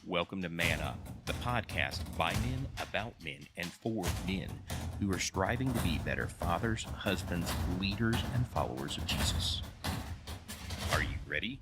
Welcome to Man Up, the podcast by men, about men, and for men who are striving to be better fathers, husbands, leaders, and followers of Jesus. Are you ready?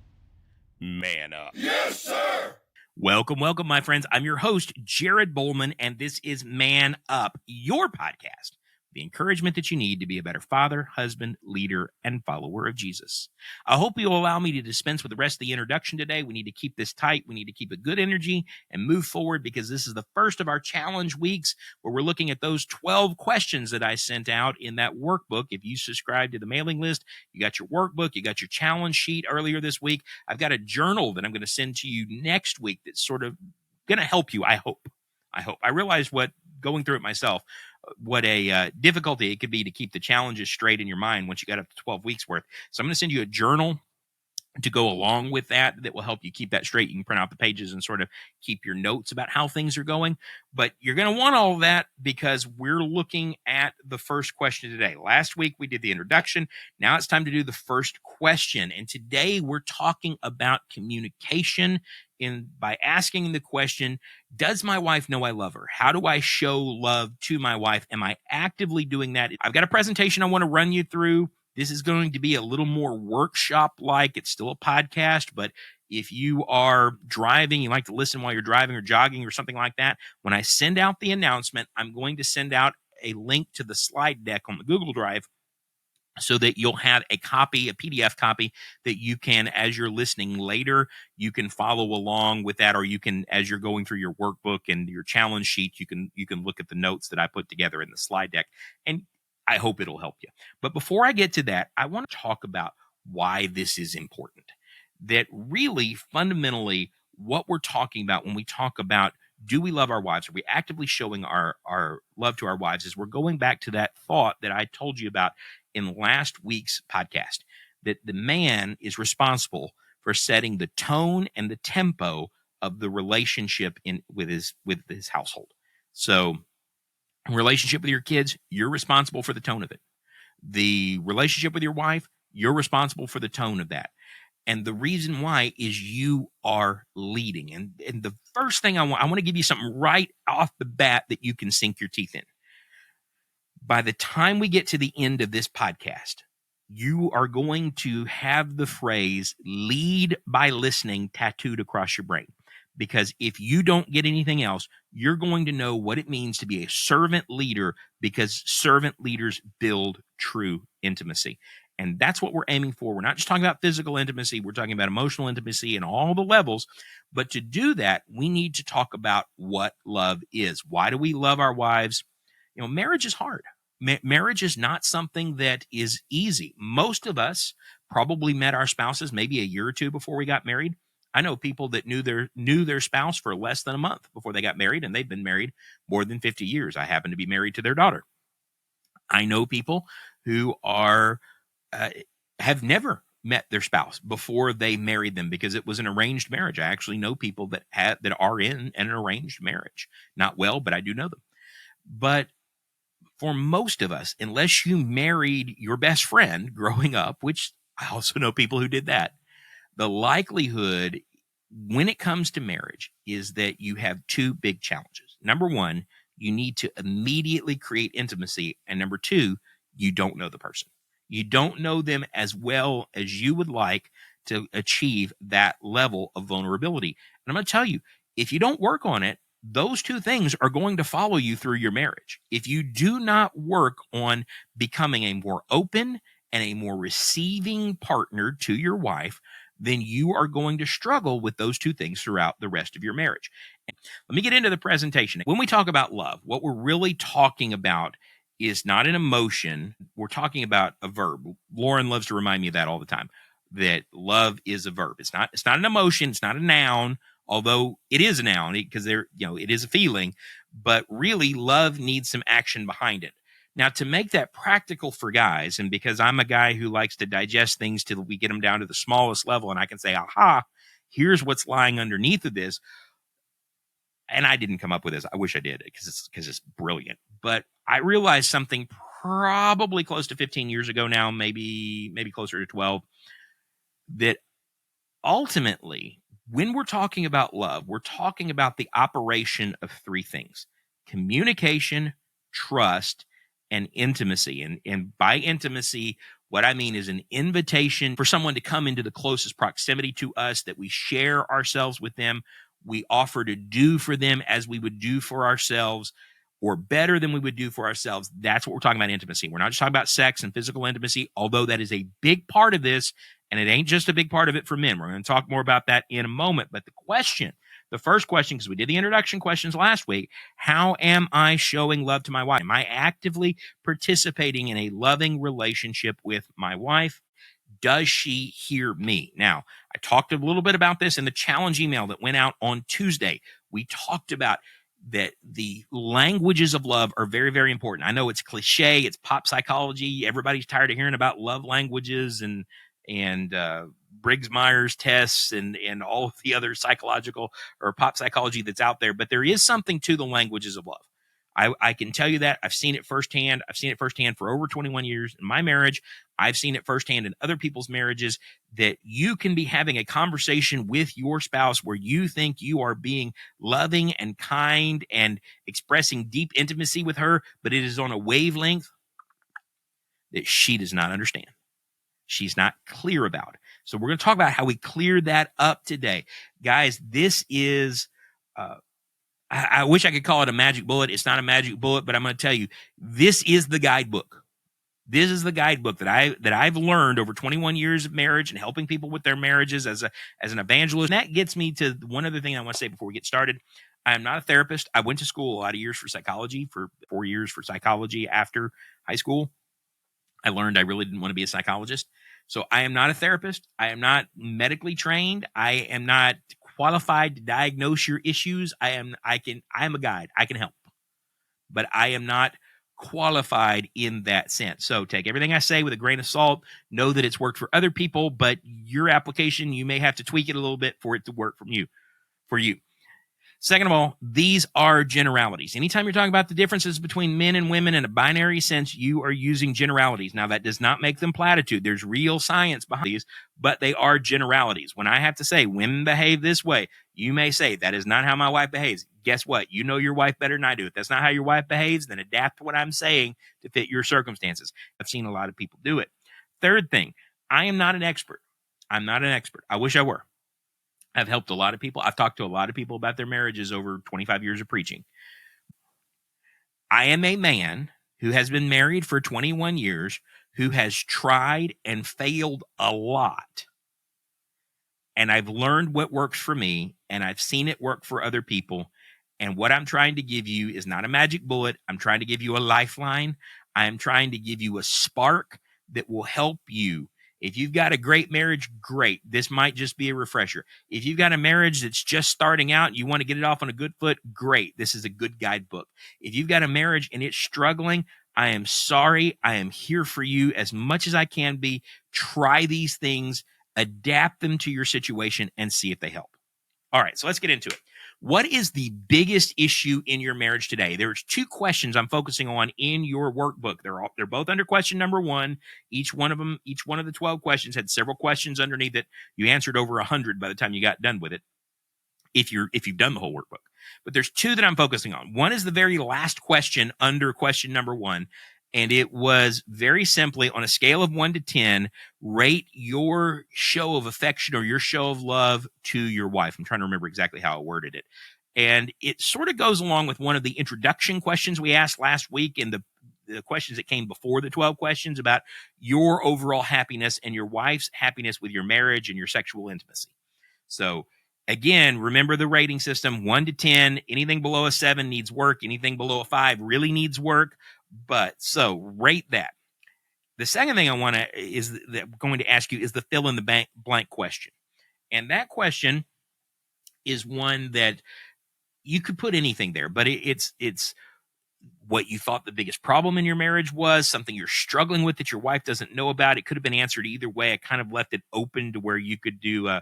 Man up. Yes, sir! Welcome, my friends. I'm your host, Jared Bowman, and this is Man Up, your podcast. The encouragement that you need to be a better father, husband, leader, and follower of Jesus. I hope you'll allow me to dispense with the rest of the introduction today. We need to keep this tight. We need to keep a good energy and move forward because this is the first of our challenge weeks where we're looking at those 12 questions that I sent out in that workbook. If you subscribe to the mailing list, you got your workbook, you got your challenge sheet earlier this week. I've got a journal that I'm going to send to you next week that's sort of going to help you, I hope. I realize what going through it myself, what a difficulty it could be to keep the challenges straight in your mind once you got up to 12 weeks worth. So I'm going to send you a journal to go along with that will help you keep that straight. You can print out the pages and sort of keep your notes about how things are going. But you're going to want all of that because we're looking at the first question today. Last week we did the introduction. Now it's time to do the first question. And today we're talking about communication by asking the question, does my wife know I love her? How do I show love to my wife? Am I actively doing that? I've got a presentation I want to run you through. This is going to be a little more workshop-like. It's still a podcast, but if you are driving, you like to listen while you're driving or jogging or something like that, when I send out the announcement, I'm going to send out a link to the slide deck on the Google Drive so that you'll have a copy, a PDF copy that you can, as you're listening later, you can follow along with that, or you can, as you're going through your workbook and your challenge sheet, you can look at the notes that I put together in the slide deck, and I hope it'll help you. But before I get to that, I want to talk about why this is important. That really, fundamentally, what we're talking about when we talk about do we love our wives? Are we actively showing our love to our wives? Is we're going back to that thought that I told you about in last week's podcast, that the man is responsible for setting the tone and the tempo of the relationship with his household. So, relationship with your kids, you're responsible for the tone of it. The relationship with your wife, you're responsible for the tone of that. And the reason why is you are leading. And the first thing I want to give you something right off the bat that you can sink your teeth in. By the time we get to the end of this podcast, you are going to have the phrase lead by listening tattooed across your brain. Because if you don't get anything else, you're going to know what it means to be a servant leader, because servant leaders build true intimacy. And that's what we're aiming for. We're not just talking about physical intimacy. We're talking about emotional intimacy and all the levels. But to do that, we need to talk about what love is. Why do we love our wives? Marriage is hard. Marriage is not something that is easy. Most of us probably met our spouses maybe a year or two before we got married. I know people that knew their spouse for less than a month before they got married, and they've been married more than 50 years. I happen to be married to their daughter. I know people who have never met their spouse before they married them because it was an arranged marriage. I actually know people that are in an arranged marriage. Not well, but I do know them. But for most of us, unless you married your best friend growing up, which I also know people who did that, the likelihood when it comes to marriage is that you have two big challenges. Number one, you need to immediately create intimacy. And number two, you don't know the person. You don't know them as well as you would like to achieve that level of vulnerability. And I'm going to tell you, if you don't work on it, those two things are going to follow you through your marriage. If you do not work on becoming a more open and a more receiving partner to your wife, then you are going to struggle with those two things throughout the rest of your marriage. Let me get into the presentation. When we talk about love, what we're really talking about is not an emotion. We're talking about a verb. Lauren loves to remind me of that all the time, that love is a verb. It's not an emotion. It's not a noun, although it is a noun because it is a feeling, but really love needs some action behind it. Now, to make that practical for guys, and because I'm a guy who likes to digest things till we get them down to the smallest level, and I can say, aha, here's what's lying underneath of this. And I didn't come up with this. I wish I did because it's brilliant. But I realized something probably close to 15 years ago now, maybe closer to 12, that ultimately When we're talking about love, we're talking about the operation of three things: communication, trust, and intimacy. And by intimacy, what I mean is an invitation for someone to come into the closest proximity to us, that we share ourselves with them. We offer to do for them as we would do for ourselves, or better than we would do for ourselves. That's what we're talking about, intimacy. We're not just talking about sex and physical intimacy, although that is a big part of this. And it ain't just a big part of it for men. We're going to talk more about that in a moment. But the first question, because we did the introduction questions last week: how am I showing love to my wife? Am I actively participating in a loving relationship with my wife? Does she hear me? Now, I talked a little bit about this in the challenge email that went out on Tuesday. We talked about that the languages of love are very, very important. I know it's cliche, it's pop psychology. Everybody's tired of hearing about love languages and Briggs Myers tests and all of the other psychological or pop psychology that's out there. But there is something to the languages of love. I can tell you that. I've seen it firsthand. I've seen it firsthand for over 21 years in my marriage. I've seen it firsthand in other people's marriages, that you can be having a conversation with your spouse where you think you are being loving and kind and expressing deep intimacy with her, but it is on a wavelength that she does not understand. She's not clear about. So we're going to talk about how we clear that up today. Guys, this is, I wish I could call it a magic bullet. It's not a magic bullet, but I'm going to tell you, this is the guidebook. This is the guidebook that I've learned over 21 years of marriage and helping people with their marriages as an evangelist. And that gets me to one other thing I want to say before we get started. I am not a therapist. I went to school a lot of years for psychology, for 4 years for psychology after high school. I learned I really didn't want to be a psychologist. So I am not a therapist. I am not medically trained. I am not qualified to diagnose your issues. I am a guide. I can help, but I am not qualified in that sense. So take everything I say with a grain of salt. Know that it's worked for other people, but your application, you may have to tweak it a little bit for it to work for you. Second of all, these are generalities. Anytime you're talking about the differences between men and women in a binary sense, you are using generalities. Now, that does not make them platitude. There's real science behind these, but they are generalities. When I have to say women behave this way, you may say, that is not how my wife behaves. Guess what? You know your wife better than I do. If that's not how your wife behaves, then adapt what I'm saying to fit your circumstances. I've seen a lot of people do it. Third thing, I am not an expert. I'm not an expert. I wish I were. I've helped a lot of people. I've talked to a lot of people about their marriages over 25 years of preaching. I am a man who has been married for 21 years, who has tried and failed a lot. And I've learned what works for me, and I've seen it work for other people. And what I'm trying to give you is not a magic bullet. I'm trying to give you a lifeline. I'm trying to give you a spark that will help you. If you've got a great marriage, great. This might just be a refresher. If you've got a marriage that's just starting out and you want to get it off on a good foot, great. This is a good guidebook. If you've got a marriage and it's struggling, I am sorry. I am here for you as much as I can be. Try these things, adapt them to your situation, and see if they help. All right, so let's get into it. What is the biggest issue in your marriage today? There's 2 questions I'm focusing on in your workbook. They're both under question number 1. Each one of the 12 questions had several questions underneath it. You answered over 100 by the time you got done with it, if you've done the whole workbook. But there's 2 that I'm focusing on. One is the very last question under question number 1. And it was very simply, on a scale of 1 to 10, rate your show of affection or your show of love to your wife. I'm trying to remember exactly how I worded it. And it sort of goes along with one of the introduction questions we asked last week and the questions that came before the 12 questions about your overall happiness and your wife's happiness with your marriage and your sexual intimacy. So again, remember the rating system, 1 to 10. Anything below a 7 needs work. Anything below a 5 really needs work. But so rate that. The second thing I'm going to ask you is the fill in the blank question. And that question is one that you could put anything there, but it's what you thought the biggest problem in your marriage was, something you're struggling with that your wife doesn't know about. It could have been answered either way. I kind of left it open to where you could do a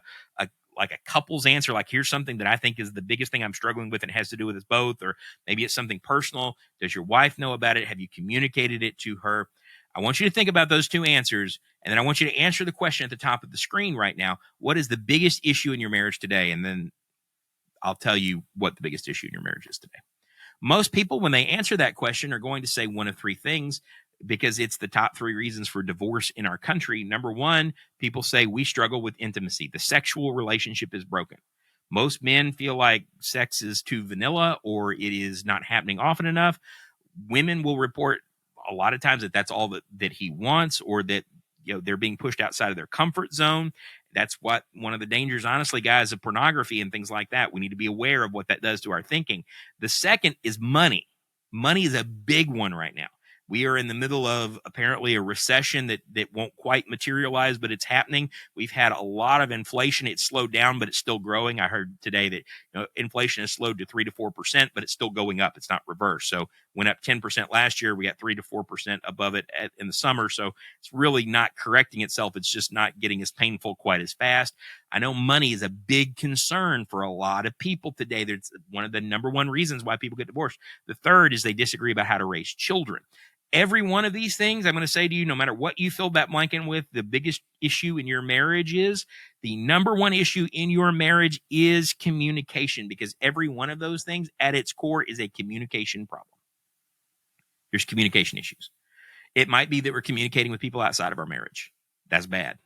couple's answer, like, here's something that I think is the biggest thing I'm struggling with and it has to do with us both, or maybe it's something personal. Does your wife know about it? Have you communicated it to her? I want you to think about those two answers, and then I want you to answer the question at the top of the screen right now. What is the biggest issue in your marriage today? And then I'll tell you what the biggest issue in your marriage is today. Most people, when they answer that question, are going to say one of three things because it's the top three reasons for divorce in our country. Number one, people say we struggle with intimacy. The sexual relationship is broken. Most men feel like sex is too vanilla or it is not happening often enough. Women will report a lot of times that that's all that he wants, or that they're being pushed outside of their comfort zone. That's what one of the dangers, honestly, guys, of pornography and things like that. We need to be aware of what that does to our thinking. The second is money. Money is a big one right now. We are in the middle of apparently a recession that won't quite materialize, but it's happening. We've had a lot of inflation. It's slowed down, but it's still growing. I heard today that inflation has slowed to 3 to 4%, but it's still going up. It's not reversed. So went up 10% last year. We got 3 to 4% above it in the summer. So it's really not correcting itself. It's just not getting as painful quite as fast. I know money is a big concern for a lot of people today. That's one of the number one reasons why people get divorced. The third is they disagree about how to raise children. Every one of these things, I'm going to say to you, no matter what you filled that blank in with, the biggest issue in your marriage is the number one issue in your marriage is communication, because every one of those things at its core is a communication problem. There's communication issues. It might be that we're communicating with people outside of our marriage. That's bad.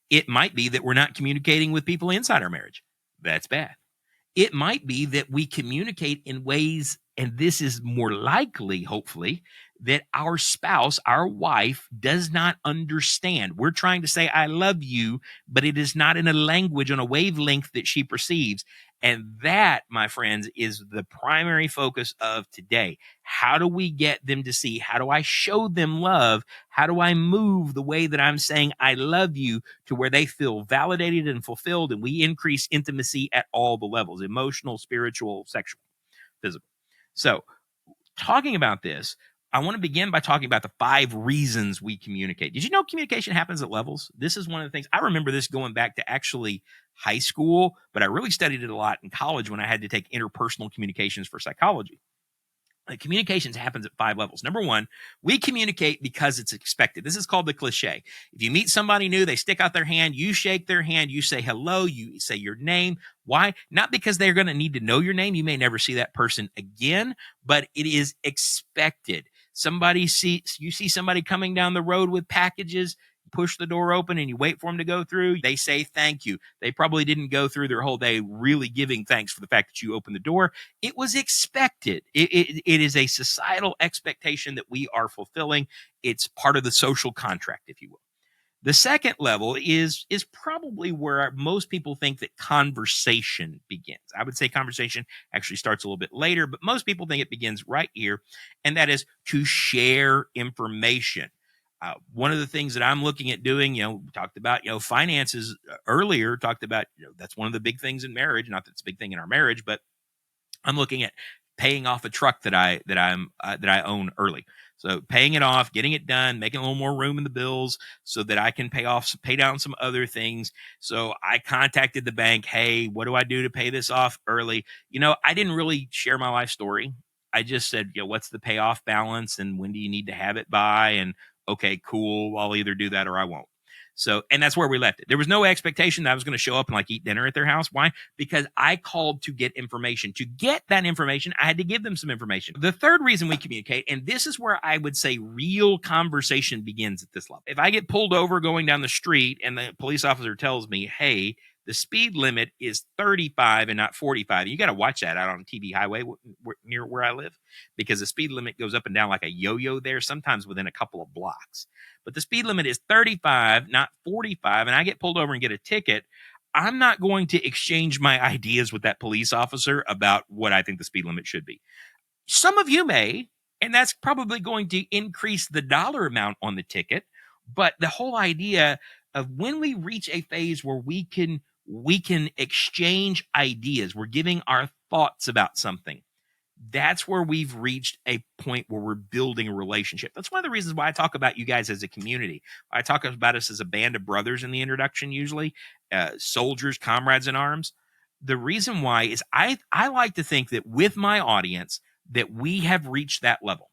It might be that we're not communicating with people inside our marriage. That's bad. It might be that we communicate in ways, and this is more likely, hopefully, that our spouse, our wife, does not understand. We're trying to say, I love you, but it is not in a language, on a wavelength that she perceives. And that, my friends, is the primary focus of today. How do we get them to see? How do I show them love? How do I move the way that I'm saying I love you to where they feel validated and fulfilled, and we increase intimacy at all the levels: emotional, spiritual, sexual, physical. So, talking about this, I want to begin by talking about the 5 reasons we communicate. Did you know communication happens at levels? This is one of the things. I remember this going back to actually high school, but I really studied it a lot in college when I had to take interpersonal communications for psychology. Communications happens at 5 levels. Number one, we communicate because it's expected. This is called the cliche. If you meet somebody new, they stick out their hand, you shake their hand, you say hello, you say your name. Why? Not because they're going to need to know your name. You may never see that person again, but it is expected. You see somebody coming down the road with packages, push the door open and you wait for them to go through. They say thank you. They probably didn't go through their whole day really giving thanks for the fact that you opened the door. It was expected. It is a societal expectation that we are fulfilling. It's part of the social contract, if you will. The second level is probably where most people think that conversation begins. I would say conversation actually starts a little bit later, but most people think it begins right here, and that is to share information. One of the things that I'm looking at doing, we talked about, finances earlier, talked about, that's one of the big things in marriage. Not that it's a big thing in our marriage, but I'm looking at paying off a truck that I own early. So paying it off, getting it done, making a little more room in the bills so that I can pay down some other things. So I contacted the bank. Hey, what do I do to pay this off early? I didn't really share my life story. I just said, what's the payoff balance and when do you need to have it by? And okay, cool. I'll either do that or I won't. So, and that's where we left it. There was no expectation that I was going to show up and eat dinner at their house. Why? Because I called to get information. To get that information, I had to give them some information. The third reason we communicate, and this is where I would say real conversation begins at this level. If I get pulled over going down the street and the police officer tells me, hey, the speed limit is 35 and not 45. You got to watch that out on TV highway near where I live, because the speed limit goes up and down like a yo-yo there, sometimes within a couple of blocks. But the speed limit is 35, not 45, and I get pulled over and get a ticket. I'm not going to exchange my ideas with that police officer about what I think the speed limit should be. Some of you may, and that's probably going to increase the dollar amount on the ticket. But the whole idea of when we reach a phase where we can exchange ideas, we're giving our thoughts about something, that's where we've reached a point where we're building a relationship. That's one of the reasons why I talk about you guys as a community. I talk about us as a band of brothers in the introduction, usually soldiers, comrades in arms. The reason why is I like to think that with my audience that we have reached that level,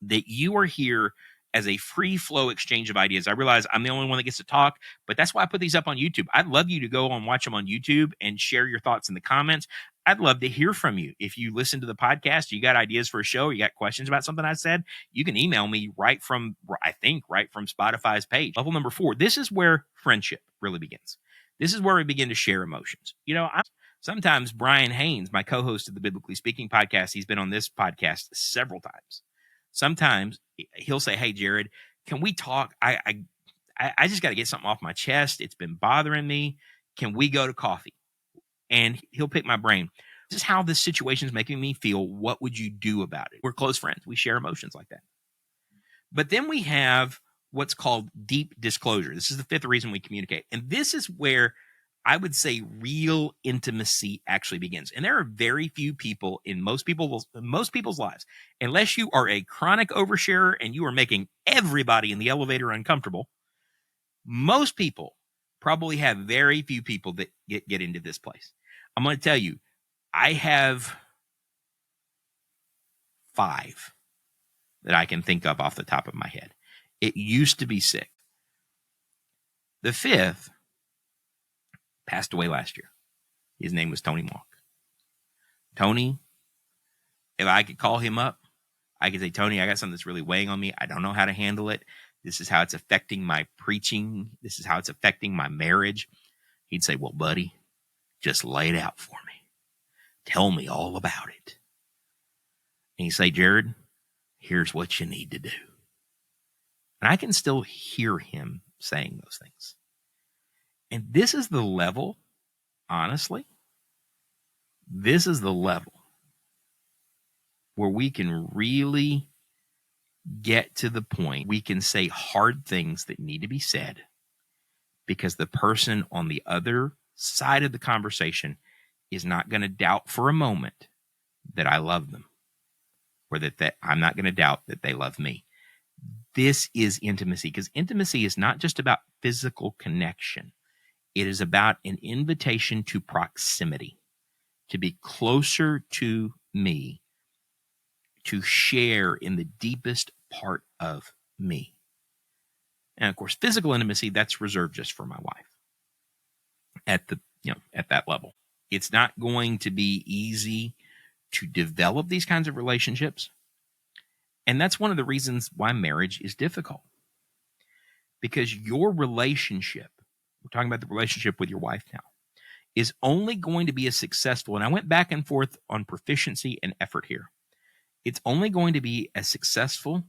that you are here as a free flow exchange of ideas. I realize I'm the only one that gets to talk, but that's why I put these up on YouTube. I'd love you to go and watch them on YouTube and share your thoughts in the comments. I'd love to hear from you. If you listen to the podcast, you got ideas for a show, you got questions about something I said, you can email me right from Spotify's page. Level number 4, this is where friendship really begins. This is where we begin to share emotions. Sometimes Brian Haynes, my co-host of the Biblically Speaking podcast, he's been on this podcast several times. Sometimes he'll say, "Hey, Jared, can we talk? I just got to get something off my chest. It's been bothering me. Can we go to coffee?" And he'll pick my brain. This is how this situation is making me feel. What would you do about it? We're close friends. We share emotions like that. But then we have what's called deep disclosure. This is the 5th reason we communicate. And this is where I would say real intimacy actually begins. And there are very few people in most people's lives, unless you are a chronic oversharer and you are making everybody in the elevator uncomfortable, most people probably have very few people that get into this place. I'm going to tell you, I have 5 that I can think of off the top of my head. It used to be 6. The 5th passed away last year. His name was Tony Monk. Tony, if I could call him up, I could say, "Tony, I got something that's really weighing on me. I don't know how to handle it. This is how it's affecting my preaching. This is how it's affecting my marriage." He'd say, "Well, buddy, just lay it out for me. Tell me all about it." And he'd say, "Jared, here's what you need to do." And I can still hear him saying those things. And this is the level, honestly, this is the level where we can really get to the point we can say hard things that need to be said because the person on the other side of the conversation is not going to doubt for a moment that I love them, or that I'm not going to doubt that they love me. This is intimacy, because intimacy is not just about physical connection. It is about an invitation to proximity, to be closer to me, to share in the deepest part of me. And of course, physical intimacy, that's reserved just for my wife at that level. It's not going to be easy to develop these kinds of relationships. And that's one of the reasons why marriage is difficult. Because your relationship, we're talking about the relationship with your wife now, is only going to be as successful. And I went back and forth on proficiency and effort here. It's only going to be as successful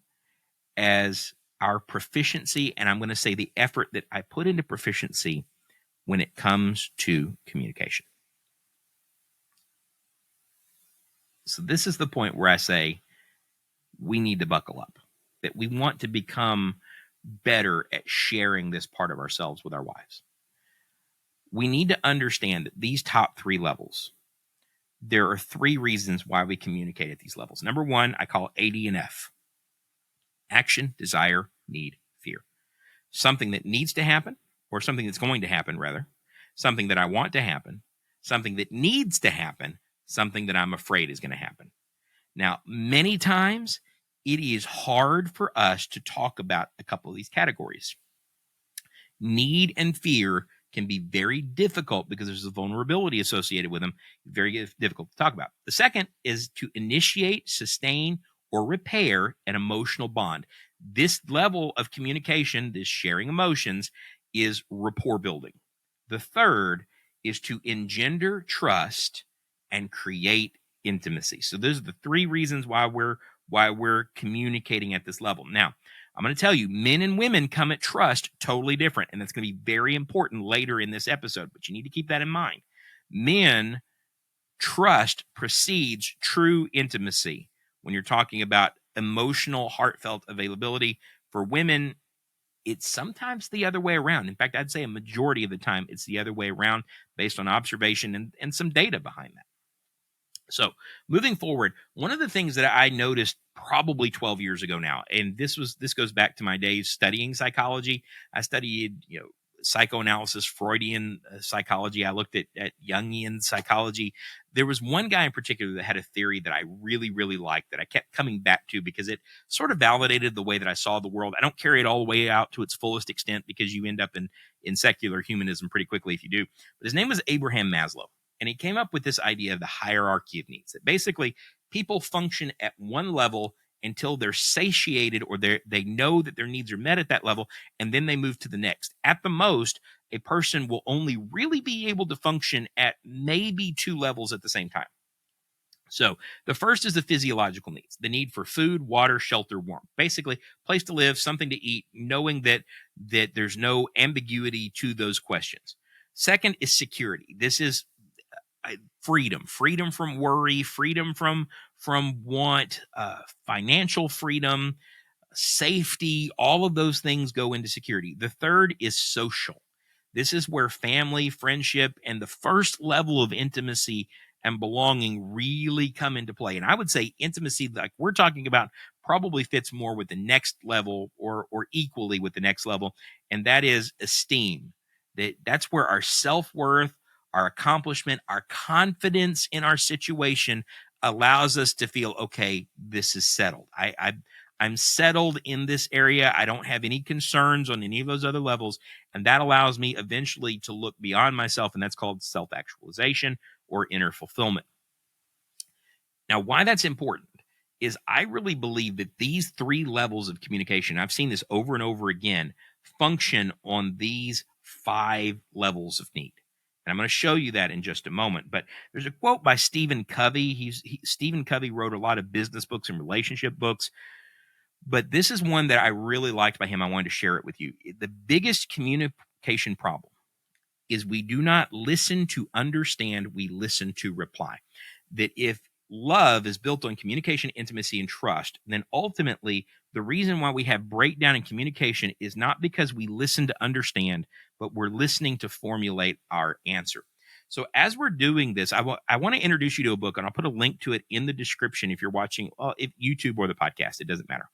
as our proficiency, and I'm going to say the effort that I put into proficiency when it comes to communication. So this is the point where I say we need to buckle up, that we want to become better at sharing this part of ourselves with our wives. We need to understand that these top 3 levels, there are 3 reasons why we communicate at these levels. Number 1, I call AD and F. Action, desire, need, fear. Something that needs to happen, or something that's going to happen, rather. Something that I want to happen. Something that needs to happen. Something that I'm afraid is going to happen. Now, many times, it is hard for us to talk about a couple of these categories. Need and fear can be very difficult because there's a vulnerability associated with them. Very difficult to talk about. The second is to initiate, sustain, or repair an emotional bond. This level of communication, this sharing emotions, is rapport building. The third is to engender trust and create intimacy. So those are the 3 reasons why we're communicating at this level. Now, I'm going to tell you, men and women come at trust totally different, and that's going to be very important later in this episode, but you need to keep that in mind. Men, trust precedes true intimacy when you're talking about emotional, heartfelt availability. For women, it's sometimes the other way around. In fact, I'd say a majority of the time it's the other way around based on observation and some data behind that. So moving forward, one of the things that I noticed probably 12 years ago now, and this goes back to my days studying psychology. I studied, psychoanalysis, Freudian psychology. I looked at Jungian psychology. There was one guy in particular that had a theory that I really, really liked that I kept coming back to because it sort of validated the way that I saw the world. I don't carry it all the way out to its fullest extent because you end up in secular humanism pretty quickly if you do. But his name was Abraham Maslow. And he came up with this idea of the hierarchy of needs, that basically people function at one level until they're satiated or they know that their needs are met at that level, and then they move to the next. At the most, a person will only really be able to function at maybe two levels at the same time. So the first is the physiological needs, the need for food, water, shelter, warmth. Basically, place to live, something to eat, knowing that there's no ambiguity to those questions. Second is security. This is freedom from worry, freedom from want, financial freedom, safety. All of those things go into security. The third is social. This is where family, friendship, and the first level of intimacy and belonging really come into play. And I would say intimacy, like we're talking about, probably fits more with the next level or equally with the next level, and that is esteem. That's where our self-worth, our accomplishment, our confidence in our situation allows us to feel, okay, this is settled. I'm settled in this area. I don't have any concerns on any of those other levels. And that allows me eventually to look beyond myself. And that's called self-actualization or inner fulfillment. Now, why that's important is I really believe that these three levels of communication, I've seen this over and over again, function on these 5 levels of need. And I'm going to show you that in just a moment. But there's a quote by Stephen Covey. Stephen Covey wrote a lot of business books and relationship books. But this is one that I really liked by him. I wanted to share it with you. The biggest communication problem is we do not listen to understand, we listen to reply. That if love is built on communication, intimacy, and trust, then ultimately the reason why we have breakdown in communication is not because we listen to understand, but we're listening to formulate our answer. So as we're doing this, I want to introduce you to a book, and I'll put a link to it in the description if you're watching if YouTube or the podcast. It doesn't matter.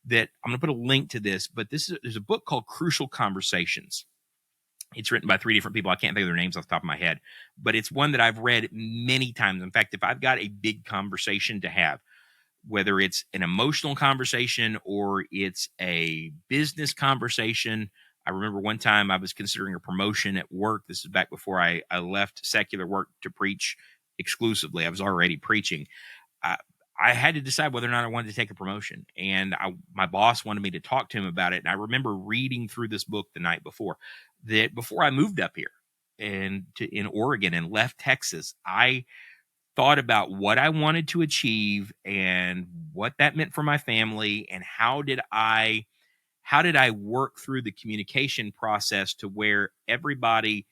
That I'm going to put a link to this, but there's a book called Crucial Conversations. It's written by 3 different people. I can't think of their names off the top of my head, but it's one that I've read many times. In fact, if I've got a big conversation to have, whether it's an emotional conversation or it's a business conversation. I remember one time I was considering a promotion at work. This is back before I left secular work to preach exclusively. I was already preaching. I had to decide whether or not I wanted to take a promotion. And my boss wanted me to talk to him about it. And I remember reading through this book the night before. That before I moved up here in Oregon and left Texas, I thought about what I wanted to achieve and what that meant for my family, and how did I work through the communication process to where everybody,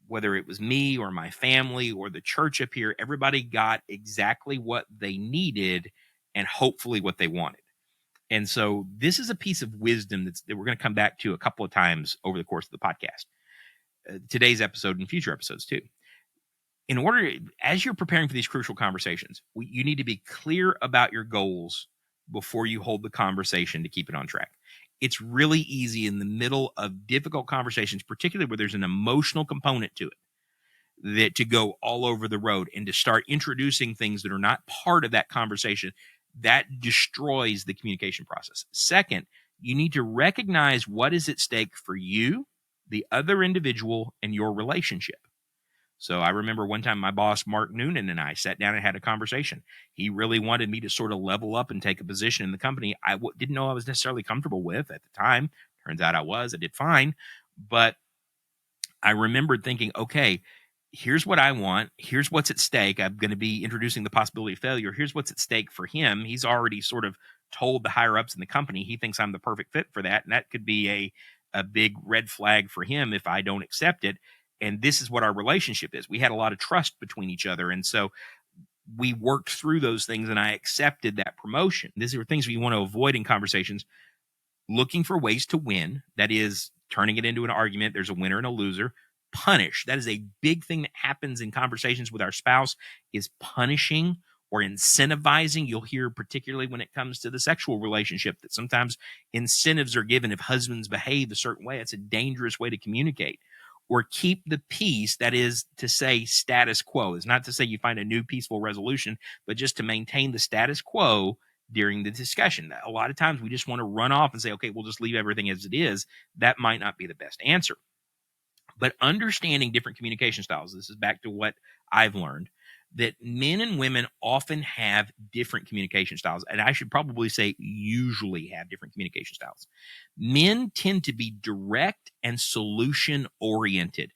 whether it was me or my family or the church up here, everybody got exactly what they needed and hopefully what they wanted. And so this is a piece of wisdom that we're going to come back to a couple of times over the course of the podcast, today's episode and future episodes too. In order, as you're preparing for these crucial conversations, you need to be clear about your goals before you hold the conversation to keep it on track. It's really easy in the middle of difficult conversations, particularly where there's an emotional component to it, that to go all over the road and to start introducing things that are not part of that conversation. That destroys the communication process. Second, you need to recognize what is at stake for you, the other individual, and your relationship. So I remember one time my boss, Mark Noonan, and I sat down and had a conversation. He really wanted me to sort of level up and take a position in the company I didn't know I was necessarily comfortable with at the time. Turns out I did fine. But I remembered thinking, okay, here's what I want. Here's what's at stake. I'm going to be introducing the possibility of failure. Here's what's at stake for him. He's already sort of told the higher ups in the company he thinks I'm the perfect fit for that. And that could be a big red flag for him if I don't accept it. And this is what our relationship is. We had a lot of trust between each other. And so we worked through those things and I accepted that promotion. These are things we want to avoid in conversations. Looking for ways to win. That is turning it into an argument. There's a winner and a loser. Punish. That is a big thing that happens in conversations with our spouse, is punishing or incentivizing. You'll hear, particularly when it comes to the sexual relationship, that sometimes incentives are given if husbands behave a certain way. It's a dangerous way to communicate. Or keep the peace, that is to say, status quo. It's not to say you find a new peaceful resolution, but just to maintain the status quo during the discussion. A lot of times we just want to run off and say, okay, we'll just leave everything as it is. That might not be the best answer. But understanding different communication styles, this is back to what I've learned, that men and women often have different communication styles. And I should probably say usually have different communication styles. Men tend to be direct and solution oriented.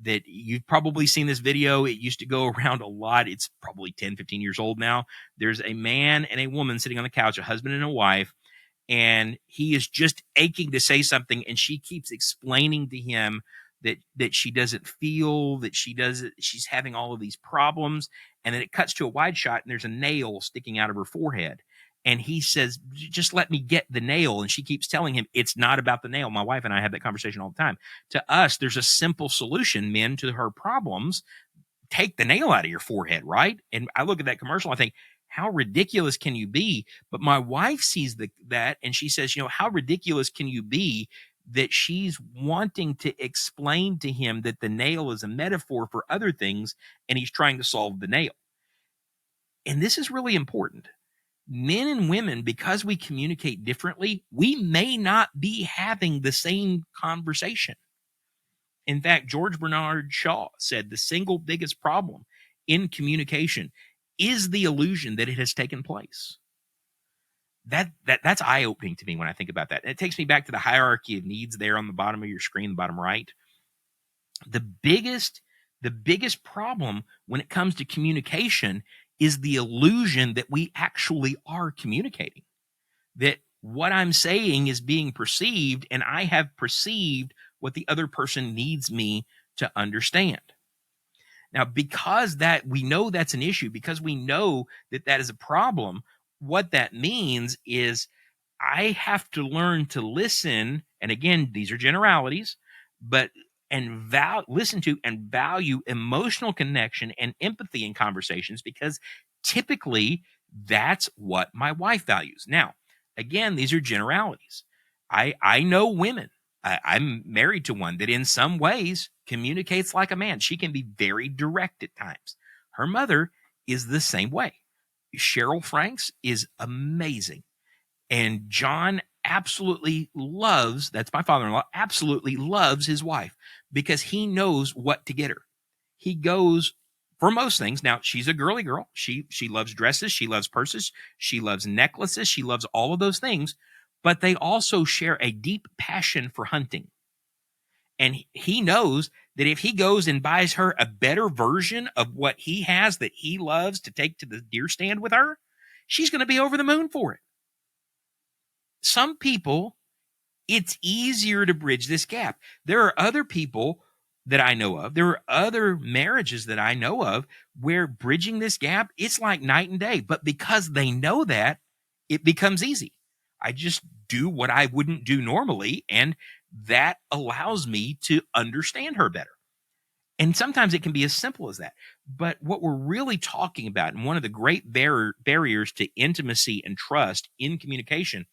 That you've probably seen this video. It used to go around a lot. It's probably 10, 15 years old now. There's a man and a woman sitting on the couch, a husband and a wife, and he is just aching to say something, and she keeps explaining to him that she doesn't feel, that she's having all of these problems. And then it cuts to a wide shot, and there's a nail sticking out of her forehead. And he says, just let me get the nail. And she keeps telling him, it's not about the nail. My wife and I have that conversation all the time. To us, there's a simple solution, men, to her problems. Take the nail out of your forehead, right? And I look at that commercial, I think, how ridiculous can you be? But my wife sees that, and she says, how ridiculous can you be that she's wanting to explain to him that the nail is a metaphor for other things, and he's trying to solve the nail. And this is really important. Men and women, because we communicate differently, we may not be having the same conversation. In fact, George Bernard Shaw said the single biggest problem in communication is the illusion that it has taken place. That's eye-opening to me when I think about that. And it takes me back to the hierarchy of needs there on the bottom of your screen, the bottom right. The biggest problem when it comes to communication is the illusion that we actually are communicating. That what I'm saying is being perceived, and I have perceived what the other person needs me to understand. Now, because that we know that's an issue, because we know that is a problem, what that means is I have to learn to listen. And again, these are generalities, but listen to and value emotional connection and empathy in conversations, because typically that's what my wife values. Now, again, these are generalities. I know women. I'm married to one that in some ways communicates like a man. She can be very direct at times. Her mother is the same way. Cheryl Franks is amazing. And John absolutely loves, that's my father-in-law, absolutely loves his wife because he knows what to get her. He goes for most things. Now, she's a girly girl. She loves dresses. She loves purses. She loves necklaces. She loves all of those things. But they also share a deep passion for hunting. And he knows that if he goes and buys her a better version of what he has that he loves to take to the deer stand with her, she's going to be over the moon for it. Some people, it's easier to bridge this gap. There are other people that I know of. There are other marriages that I know of where bridging this gap, it's like night and day. But because they know that, it becomes easy. I just do what I wouldn't do normally, and that allows me to understand her better. And sometimes it can be as simple as that. But what we're really talking about, and one of the great barriers to intimacy and trust in communication,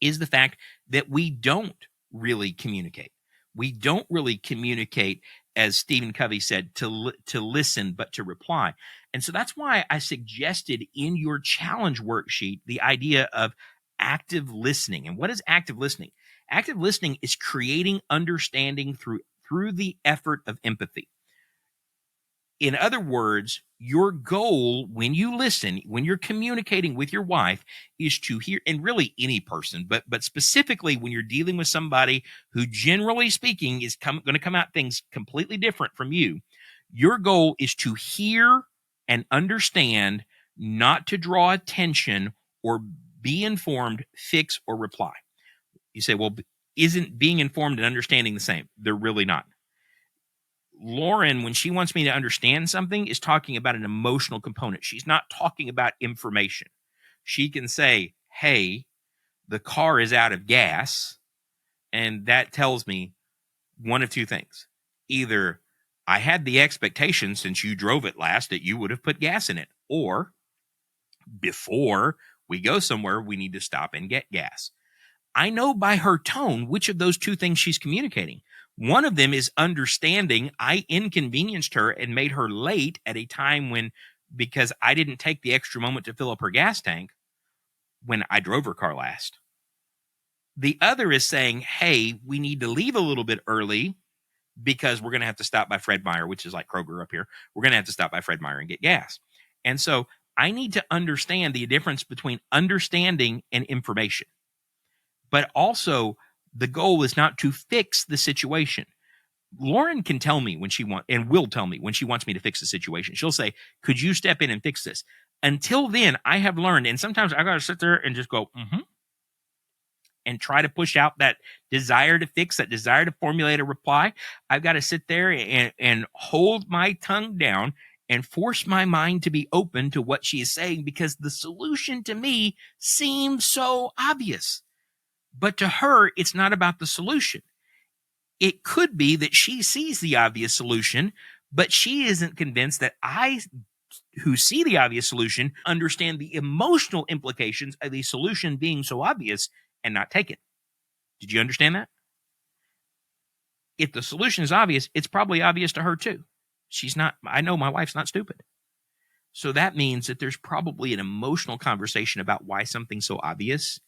is the fact that we don't really communicate. We don't really communicate, as Stephen Covey said, to listen, but to reply. And so that's why I suggested in your challenge worksheet the idea of active listening. And what is active listening? Active listening is creating understanding through the effort of empathy. In other words, your goal when you listen, when you're communicating with your wife, is to hear, and really any person, but specifically when you're dealing with somebody who, generally speaking, is going to come out things completely different from you. Your goal is to hear and understand, not to draw attention or be informed, fix, or reply. You say, well, isn't being informed and understanding the same? They're really not. Lauren, when she wants me to understand something, is talking about an emotional component. She's not talking about information. She can say, hey, the car is out of gas. And that tells me one of two things. Either I had the expectation since you drove it last that you would have put gas in it, or Before we go somewhere, we need to stop and get gas. I know by her tone which of those two things she's communicating. One of them is understanding I inconvenienced her and made her late at a time when, because I didn't take the extra moment to fill up her gas tank when I drove her car last. The other is saying, hey, we need to leave a little bit early because we're going to have to stop by Fred Meyer, which is like Kroger up here. We're going to have to stop by Fred Meyer and get gas. And so I need to understand the difference between understanding and information. But also, the goal is not to fix the situation. Lauren can tell me when she wants, and will tell me when she wants me to fix the situation. She'll say, could you step in and fix this? Until then, I have learned, and sometimes I got to sit there and just go, and try to push out that desire to fix, that desire to formulate a reply. I've got to sit there and hold my tongue down and force my mind to be open to what she is saying, because the solution to me seems so obvious. But to her, it's not about the solution. It could be that she sees the obvious solution, but she isn't convinced that I, who see the obvious solution, understand the emotional implications of the solution being so obvious and not take it. Did you understand that? If the solution is obvious, it's probably obvious to her too. She's not, I know my wife's not stupid. So that means that there's probably an emotional conversation about why something so obvious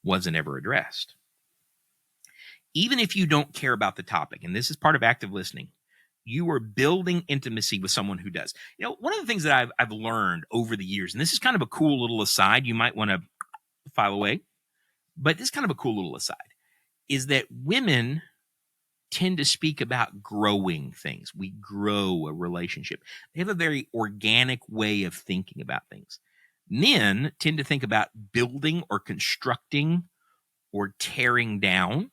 wasn't ever addressed. Even if you don't care about the topic, and this is part of active listening, you are building intimacy with someone who does. You know, one of the things that I've learned over the years, and this is kind of a cool little aside, you might want to file away, but this is kind of a cool little aside, is that women tend to speak about growing things. We grow a relationship. They have a very organic way of thinking about things. Men tend to think about building or constructing or tearing down.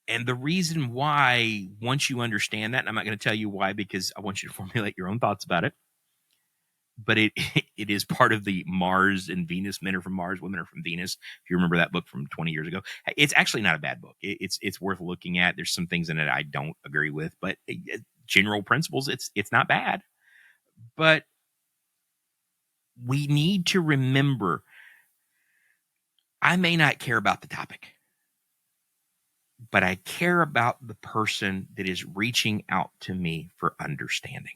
And the reason why, once you understand that, and I'm not going to tell you why, because I want you to formulate your own thoughts about it, but it is part of the Mars and Venus. Men are from Mars, women are from Venus. If you remember that book from 20 years ago, it's actually not a bad book. It's worth looking at. There's some things in it I don't agree with, but general principles, it's not bad. But we need to remember, I may not care about the topic, but I care about the person that is reaching out to me for understanding.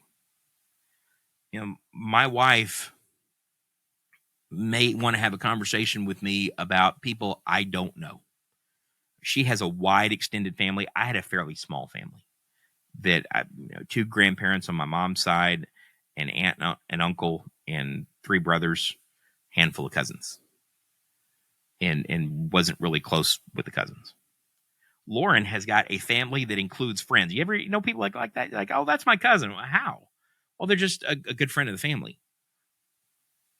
You know, my wife may want to have a conversation with me about people I don't know. She has a wide extended family. I had a fairly small family that two grandparents on my mom's side, an aunt and uncle, and three brothers, handful of cousins, and wasn't really close with the cousins. Lauren has got a family that includes friends. You ever know people like that? Like, oh, that's my cousin. How? Well, they're just a good friend of the family.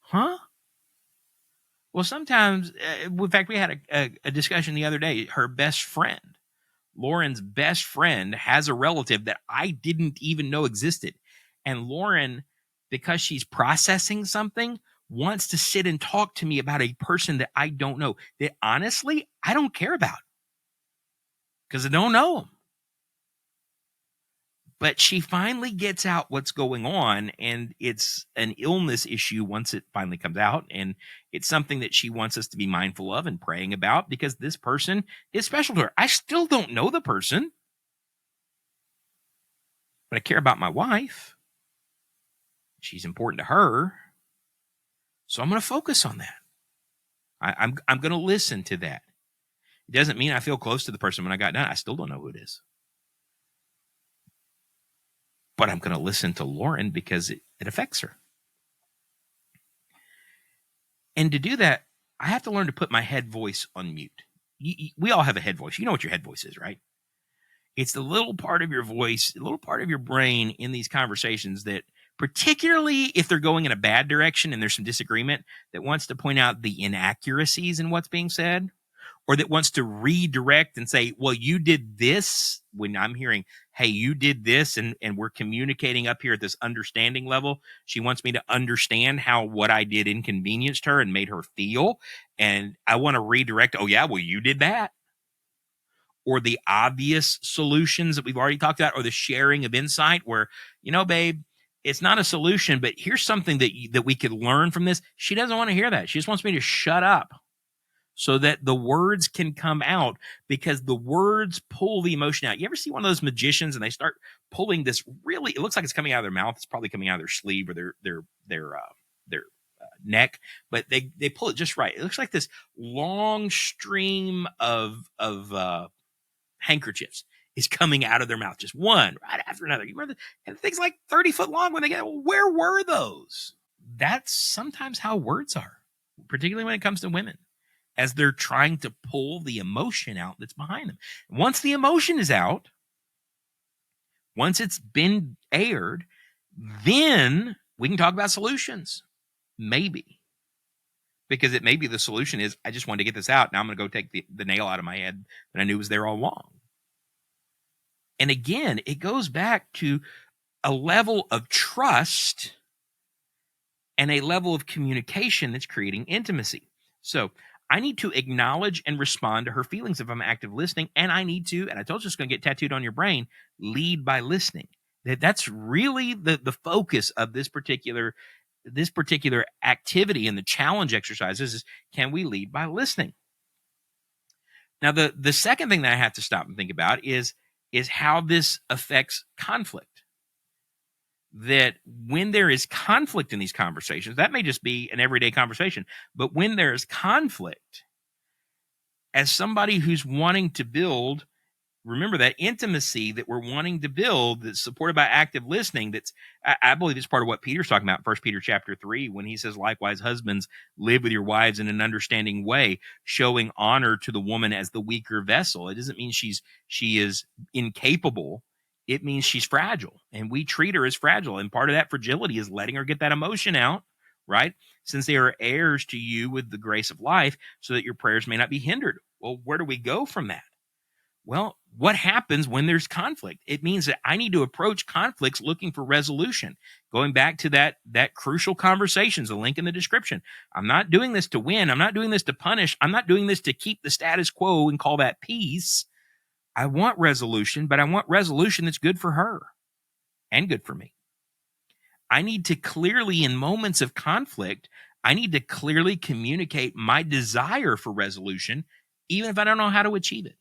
Huh? Well, sometimes, in fact, we had a discussion the other day. Her best friend, Lauren's best friend, has a relative that I didn't even know existed. And Lauren, because she's processing something, wants to sit and talk to me about a person that I don't know, that honestly, I don't care about, because I don't know them. But she finally gets out what's going on, and it's an illness issue once it finally comes out. And it's something that she wants us to be mindful of and praying about, because this person is special to her. I still don't know the person, but I care about my wife. She's important to her. So I'm going to focus on that. I'm going to listen to that. It doesn't mean I feel close to the person when I got done. I still don't know who it is. But I'm going to listen to Lauren because it affects her. And to do that, I have to learn to put my head voice on mute. We all have a head voice. You know what your head voice is, right? It's the little part of your voice, the little part of your brain in these conversations that, particularly if they're going in a bad direction and there's some disagreement, that wants to point out the inaccuracies in what's being said, or that wants to redirect and say, well, you did this, when I'm hearing, hey, you did this, and we're communicating up here at this understanding level. She wants me to understand how what I did inconvenienced her and made her feel. And I want to redirect, oh, yeah, well, you did that. Or the obvious solutions that we've already talked about, or the sharing of insight where, babe, It's not a solution, but here's something that we could learn from this. She doesn't want to hear that. She just wants me to shut up so that the words can come out, because the words pull the emotion out. You ever see one of those magicians and they start pulling this, really, it looks like it's coming out of their mouth. It's probably coming out of their sleeve or their neck, but they pull it just right. It looks like this long stream of handkerchiefs is coming out of their mouth, just one right after another. You remember and things like 30-foot long when they get, well, where were those? That's sometimes how words are, particularly when it comes to women, as they're trying to pull the emotion out that's behind them. Once the emotion is out, once it's been aired, then we can talk about solutions. Maybe. Because it may be the solution is, I just wanted to get this out. Now I'm going to go take the nail out of my head that I knew was there all along. And again, it goes back to a level of trust and a level of communication that's creating intimacy. So I need to acknowledge and respond to her feelings if I'm active listening. And I need to, and I told you it's going to get tattooed on your brain, lead by listening. That's really the focus of this particular activity and the challenge exercises is, can we lead by listening? Now, the second thing that I have to stop and think about is how this affects conflict. That when there is conflict in these conversations, that may just be an everyday conversation, but when there's conflict, as somebody who's wanting to build, remember that intimacy that we're wanting to build that's supported by active listening. I believe it's part of what Peter's talking about in 1 Peter chapter 3, when he says, likewise, husbands, live with your wives in an understanding way, showing honor to the woman as the weaker vessel. It doesn't mean she is incapable. It means she's fragile, and we treat her as fragile. And part of that fragility is letting her get that emotion out, right? Since they are heirs to you with the grace of life, so that your prayers may not be hindered. Well, where do we go from that? Well, what happens when there's conflict? It means that I need to approach conflicts looking for resolution. Going back to that crucial conversations, the link in the description. I'm not doing this to win. I'm not doing this to punish. I'm not doing this to keep the status quo and call that peace. I want resolution, but I want resolution that's good for her and good for me. I need to clearly, in moments of conflict, I need to clearly communicate my desire for resolution, even if I don't know how to achieve it.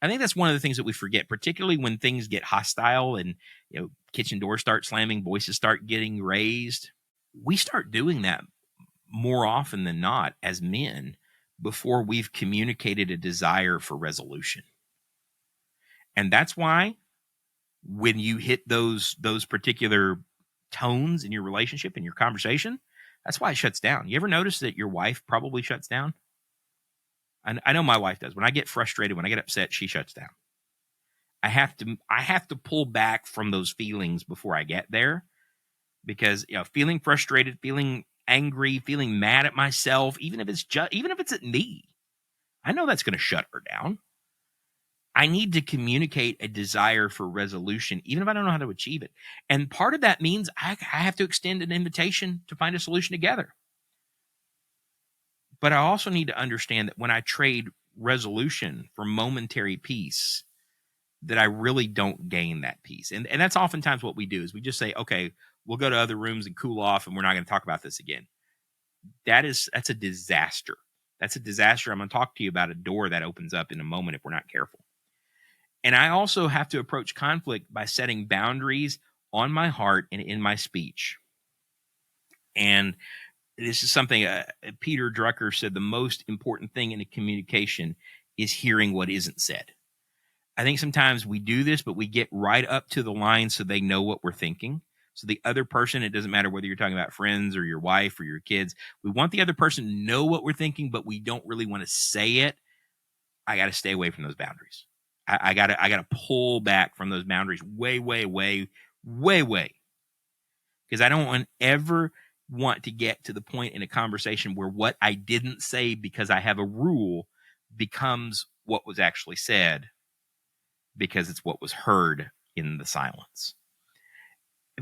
I think that's one of the things that we forget, particularly when things get hostile and kitchen doors start slamming, voices start getting raised. We start doing that more often than not as men before we've communicated a desire for resolution. And that's why when you hit those particular tones in your relationship, in your conversation, that's why it shuts down. You ever notice that your wife probably shuts down? I know my wife does. When I get frustrated, when I get upset, she shuts down. I have to pull back from those feelings before I get there, because feeling frustrated, feeling angry, feeling mad at myself, even if it's at me, I know that's going to shut her down. I need to communicate a desire for resolution, even if I don't know how to achieve it. And part of that means I have to extend an invitation to find a solution together. But I also need to understand that when I trade resolution for momentary peace, that I really don't gain that peace. And that's oftentimes what we do, is we just say, okay, we'll go to other rooms and cool off, and we're not going to talk about this again. That's a disaster. That's a disaster. I'm going to talk to you about a door that opens up in a moment if we're not careful. And I also have to approach conflict by setting boundaries on my heart and in my speech. And this is something Peter Drucker said, the most important thing in a communication is hearing what isn't said. I think sometimes we do this, but we get right up to the line so they know what we're thinking. So the other person, it doesn't matter whether you're talking about friends or your wife or your kids, we want the other person to know what we're thinking, but we don't really want to say it. I got to stay away from those boundaries. I got to pull back from those boundaries way. Because I don't ever want to get to the point in a conversation where what I didn't say because I have a rule becomes what was actually said, because it's what was heard in the silence.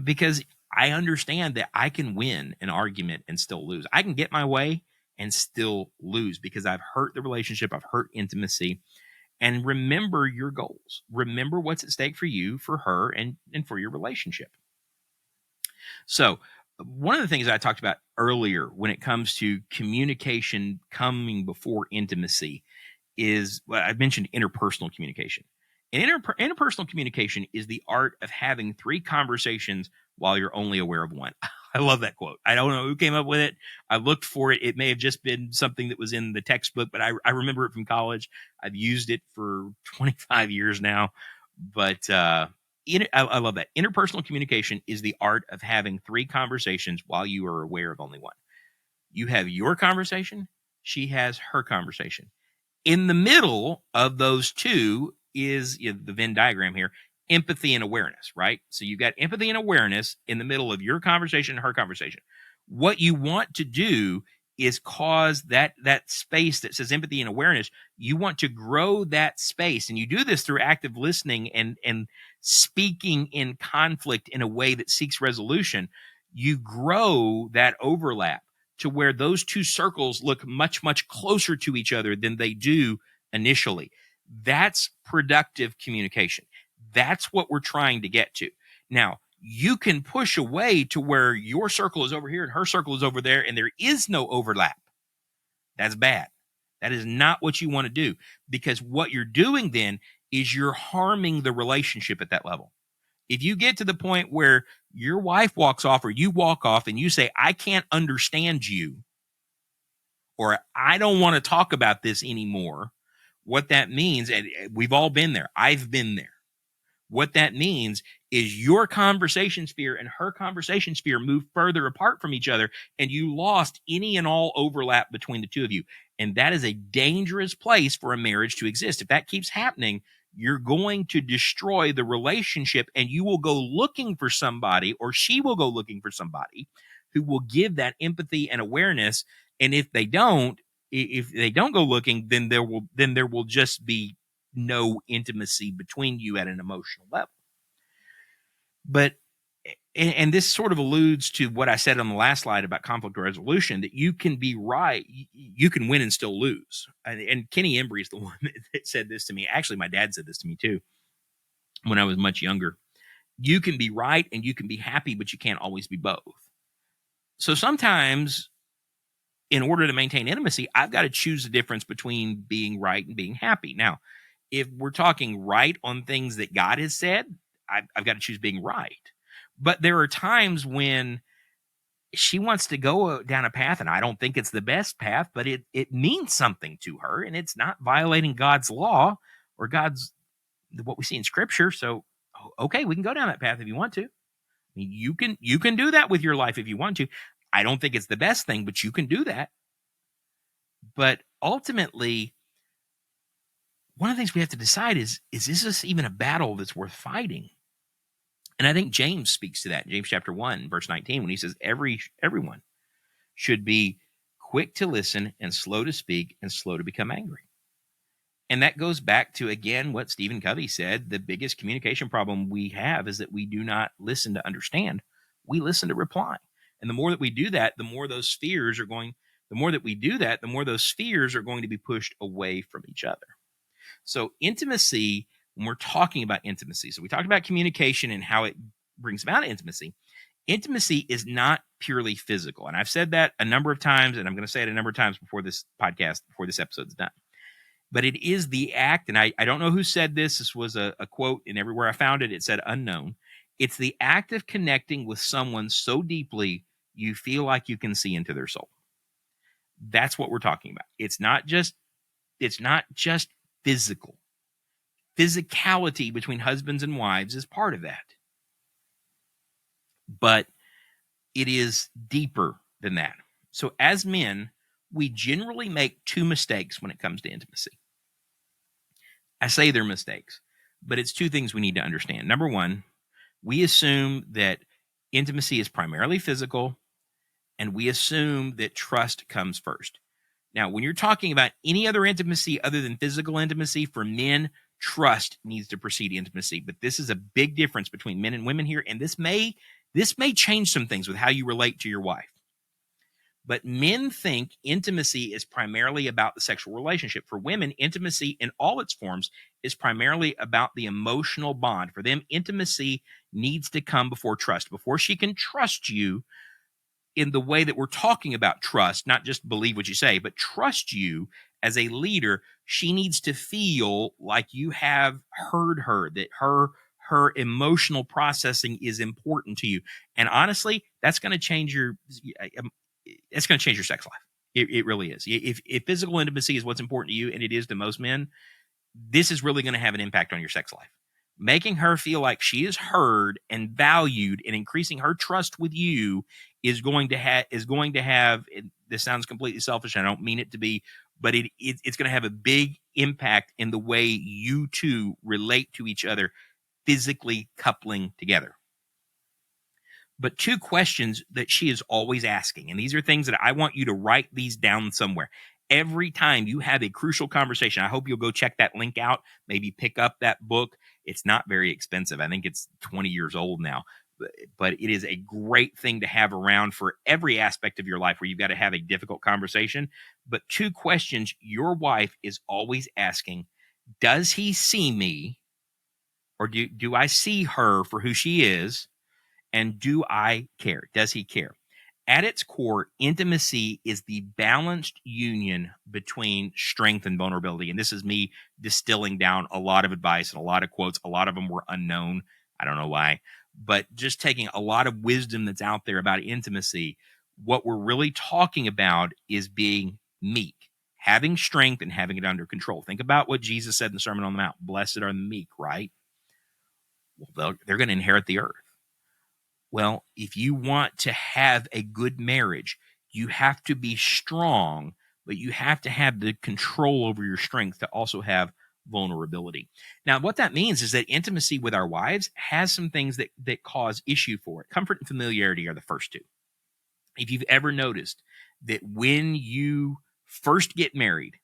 Because I understand that I can win an argument and still lose. I can get my way and still lose, because I've hurt the relationship. I've hurt intimacy. And remember your goals. Remember what's at stake for you, for her, and for your relationship. So, one of the things I talked about earlier when it comes to communication coming before intimacy is, well, I mentioned interpersonal communication. And interpersonal communication is the art of having three conversations while you're only aware of one. I love that quote. I don't know who came up with it. I looked for it. It may have just been something that was in the textbook, but I remember it from college. I've used it for 25 years now. But I love that. Interpersonal communication is the art of having three conversations while you are aware of only one. You have your conversation, she has her conversation. In the middle of those two is, the Venn diagram here, empathy and awareness, right? So you've got empathy and awareness in the middle of your conversation and her conversation. What you want to do is cause that space that says empathy and awareness. You want to grow that space, and you do this through active listening and speaking in conflict in a way that seeks resolution. You grow that overlap to where those two circles look much, much closer to each other than they do initially. That's productive communication. That's what we're trying to get to. Now, you can push away to where your circle is over here and her circle is over there, and there is no overlap. That's bad. That is not what you want to do, because what you're doing then is you're harming the relationship at that level. If you get to the point where your wife walks off or you walk off and you say, I can't understand you, or I don't want to talk about this anymore, what that means, and we've all been there, I've been there. What that means is your conversation sphere and her conversation sphere move further apart from each other, and you lost any and all overlap between the two of you. And that is a dangerous place for a marriage to exist. If that keeps happening, you're going to destroy the relationship, and you will go looking for somebody, or she will go looking for somebody who will give that empathy and awareness. And if they don't go looking, then there will just be no intimacy between you at an emotional level. But and this sort of alludes to what I said on the last slide about conflict resolution, that you can be right, you can win and still lose. And Kenny Embry is the one that said this to me. Actually, my dad said this to me too when I was much younger. You can be right and you can be happy, but you can't always be both. So sometimes, in order to maintain intimacy, I've got to choose the difference between being right and being happy. Now, if we're talking right on things that God has said, I've got to choose being right. But there are times when she wants to go down a path, and I don't think it's the best path, but it means something to her, and it's not violating God's law or God's, what we see in Scripture. So, okay, we can go down that path if you want to. I mean, you can do that with your life if you want to. I don't think it's the best thing, but you can do that. But ultimately, one of the things we have to decide is this even a battle that's worth fighting? And I think James speaks to that in James chapter 1, verse 19, when he says everyone should be quick to listen and slow to speak and slow to become angry. And that goes back to, again, what Stephen Covey said. The biggest communication problem we have is that we do not listen to understand. We listen to reply. And the more that we do that, the more those spheres are going to be pushed away from each other. So intimacy, when we're talking about intimacy, so we talked about communication and how it brings about intimacy. Intimacy is not purely physical. And I've said that a number of times, and I'm going to say it a number of times before this episode's done. But it is the act, and I don't know who said this. This was a quote, and everywhere I found it, it said unknown. It's the act of connecting with someone so deeply you feel like you can see into their soul. That's what we're talking about. It's not just physical. Physicality between husbands and wives is part of that. But it is deeper than that. So as men, we generally make two mistakes when it comes to intimacy. I say they're mistakes, but it's two things we need to understand. Number one, we assume that intimacy is primarily physical, and we assume that trust comes first. Now, when you're talking about any other intimacy other than physical intimacy, for men, trust needs to precede intimacy. But this is a big difference between men and women here, and this may change some things with how you relate to your wife. But men think intimacy is primarily about the sexual relationship. For women, intimacy in all its forms is primarily about the emotional bond. For them, intimacy needs to come before trust. Before she can trust you in the way that we're talking about trust, not just believe what you say, but trust you as a leader, she needs to feel like you have heard her, that her emotional processing is important to you. And honestly, that's going to change your sex life. It really is. If physical intimacy is what's important to you, and it is to most men, this is really going to have an impact on your sex life. Making her feel like she is heard and valued and increasing her trust with you is going to have this sounds completely selfish. I don't mean it to be, but it's going to have a big impact in the way you two relate to each other, physically coupling together. But two questions that she is always asking, and these are things that I want you to write these down somewhere. Every time you have a crucial conversation, I hope you'll go check that link out, maybe pick up that book. It's not very expensive. I think it's 20 years old now, but it is a great thing to have around for every aspect of your life where you've got to have a difficult conversation. But two questions your wife is always asking: does he see me, or do I see her for who she is? And do I care? Does he care? At its core, intimacy is the balanced union between strength and vulnerability. And this is me distilling down a lot of advice and a lot of quotes. A lot of them were unknown. I don't know why, but just taking a lot of wisdom that's out there about intimacy. What we're really talking about is being meek, having strength and having it under control. Think about what Jesus said in the Sermon on the Mount. Blessed are the meek, right? Well, they're going to inherit the earth. Well, if you want to have a good marriage, you have to be strong, but you have to have the control over your strength to also have vulnerability. Now, what that means is that intimacy with our wives has some things that cause issue for it. Comfort and familiarity are the first two. If you've ever noticed that when you first get married,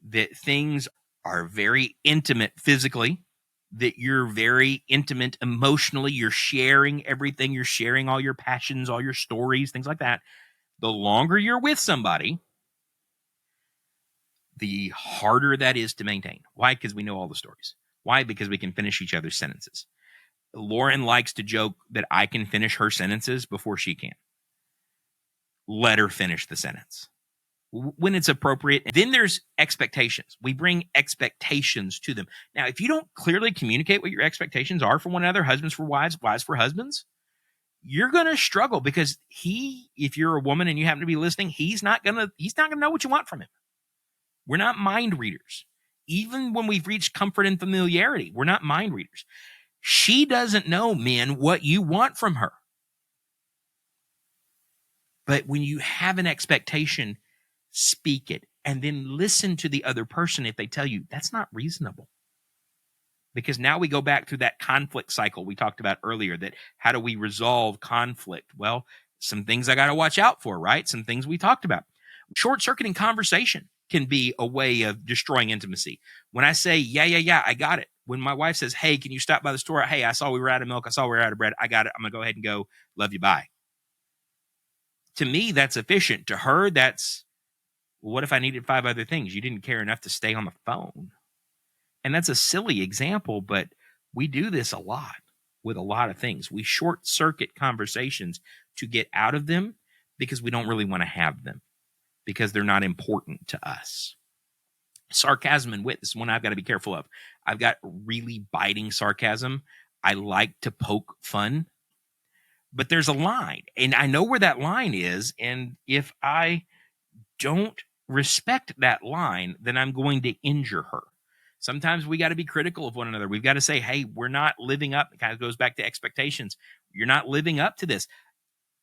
that things are very intimate physically, that you're very intimate emotionally, you're sharing everything, you're sharing all your passions, all your stories, things like that. The longer you're with somebody, the harder that is to maintain. Why? Because we know all the stories. Why? Because we can finish each other's sentences. Lauren likes to joke that I can finish her sentences before she can. Let her finish the sentence when it's appropriate. Then there's expectations. We bring expectations to them. Now, if you don't clearly communicate what your expectations are for one another, husbands for wives, wives for husbands, you're going to struggle because if you're a woman and you happen to be listening, he's not going to know what you want from him. We're not mind readers. Even when we've reached comfort and familiarity, we're not mind readers. She doesn't know, men, what you want from her. But when you have an expectation, speak it, and then listen to the other person if they tell you that's not reasonable. Because now we go back to that conflict cycle we talked about earlier, that how do we resolve conflict? Well, some things I got to watch out for, right? Some things we talked about. Short-circuiting conversation can be a way of destroying intimacy. When I say, yeah, I got it. When my wife says, hey, can you stop by the store? Hey, I saw we were out of milk. I saw we were out of bread. I got it. I'm going to go ahead and go. Love you. Bye. To me, that's efficient. To her, that's, well, what if I needed 5 other things? You didn't care enough to stay on the phone. And that's a silly example, but we do this a lot with a lot of things. We short circuit conversations to get out of them because we don't really want to have them, because they're not important to us. Sarcasm and wit is one I've got to be careful of. I've got really biting sarcasm. I like to poke fun, but there's a line, and I know where that line is. And if I don't respect that line, then I'm going to injure her. Sometimes we got to be critical of one another. We've got to say, hey, we're not living up. It kind of goes back to expectations. You're not living up to this.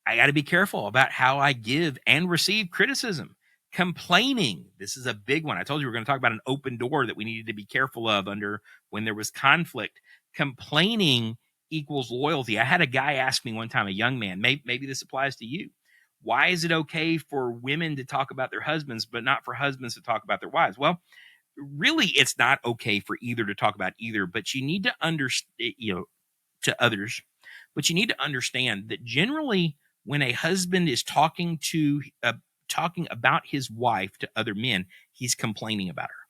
I got to be careful about how I give and receive criticism. Complaining. This is a big one. I told you we're going to talk about an open door that we needed to be careful of under when there was conflict. Complaining equals loyalty. I had a guy ask me one time, a young man, maybe this applies to you. Why is it okay for women to talk about their husbands, but not for husbands to talk about their wives? Well, really, it's not okay for either to talk about either, but you need to understand, to others, but you need to understand that generally when a husband is talking to talking about his wife to other men, he's complaining about her.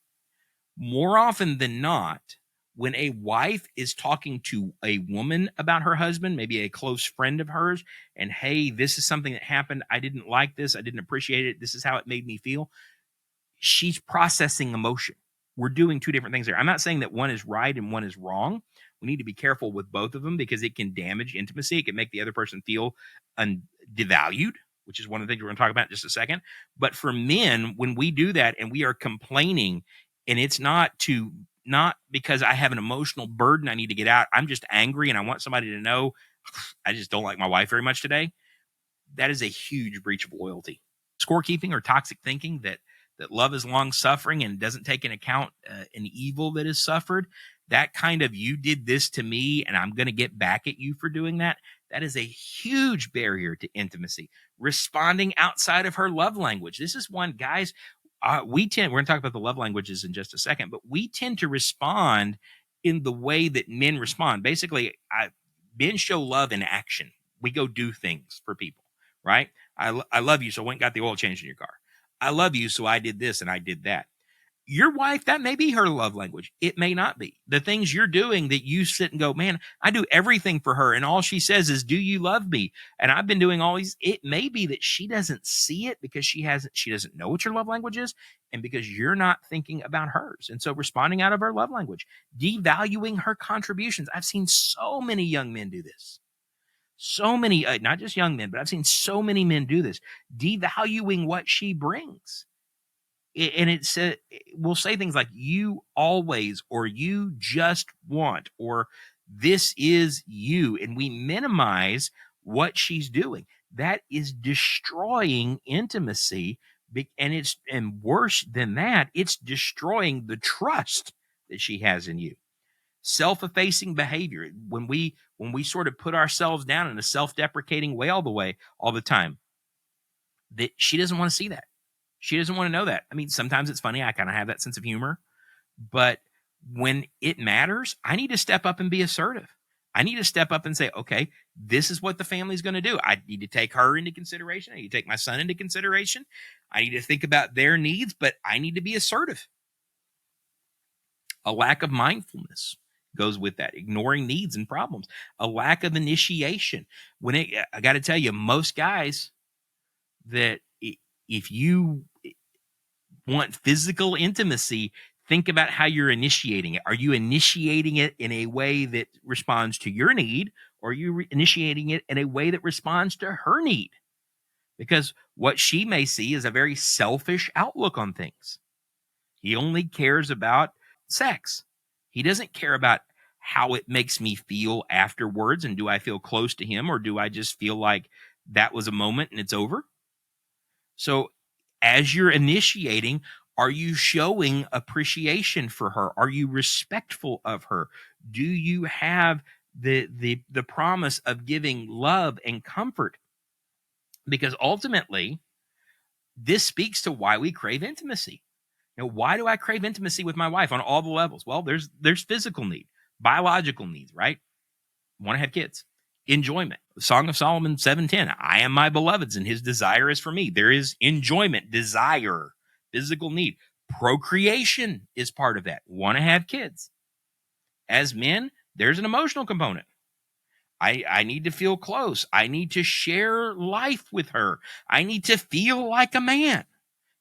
More often than not, when a wife is talking to a woman about her husband, maybe a close friend of hers, and hey, this is something that happened. I didn't like this. I didn't appreciate it. This is how it made me feel. She's processing emotion. We're doing two different things there. I'm not saying that one is right and one is wrong. We need to be careful with both of them because it can damage intimacy. It can make the other person feel devalued, which is one of the things we're going to talk about in just a second. But for men, when we do that and we are complaining, and it's not because I have an emotional burden I need to get out, I'm just angry and I want somebody to know I just don't like my wife very much today. That is a huge breach of loyalty. Scorekeeping or toxic thinking that love is long suffering and doesn't take into account an evil that is suffered. That kind of, you did this to me and I'm going to get back at you for doing that. That is a huge barrier to intimacy. Responding outside of her love language. This is one, guys, we're going to talk about the love languages in just a second, but we tend to respond in the way that men respond. Basically, men show love in action. We go do things for people, right? I love you, so I went and got the oil changed in your car. I love you, so I did this and I did that. Your wife, that may be her love language. It may not be. The things you're doing that you sit and go, man, I do everything for her. And all she says is, do you love me? And I've been doing all these. It may be that she doesn't see it because she doesn't know what your love language is. And because you're not thinking about hers. And so responding out of her love language, devaluing her contributions. I've seen so many young men do this. So many, not just young men, but I've seen so many men do this, devaluing what she brings. And we'll say things like, you always, or you just want, or this is you. And we minimize what she's doing. That is destroying intimacy. And worse than that, it's destroying the trust that she has in you. Self-effacing behavior. When we sort of put ourselves down in a self-deprecating way all the time, that she doesn't want to see that. She doesn't want to know that. I mean, sometimes it's funny. I kind of have that sense of humor, but when it matters, I need to step up and be assertive. I need to step up and say, okay, this is what the family's going to do. I need to take her into consideration. I need to take my son into consideration. I need to think about their needs, but I need to be assertive. A lack of mindfulness goes with that, ignoring needs and problems. A lack of initiation. I got to tell you, most guys, that if you want physical intimacy, think about how you're initiating it. Are you initiating it in a way that responds to your need, or are you initiating it in a way that responds to her need? Because what she may see is a very selfish outlook on things. He only cares about sex. He doesn't care about how it makes me feel afterwards, and do I feel close to him, or do I just feel like that was a moment and it's over? So as you're initiating, are you showing appreciation for her? Are you respectful of her? Do you have the promise of giving love and comfort? Because ultimately, this speaks to why we crave intimacy. Why do I crave intimacy with my wife on all the levels? Well, there's physical need, biological needs, right? Want to have kids. Enjoyment. Song of Solomon 7:10. I am my beloved's and his desire is for me. There is enjoyment, desire, physical need. Procreation is part of that. Want to have kids. As men, there's an emotional component. I need to feel close. I need to share life with her. I need to feel like a man.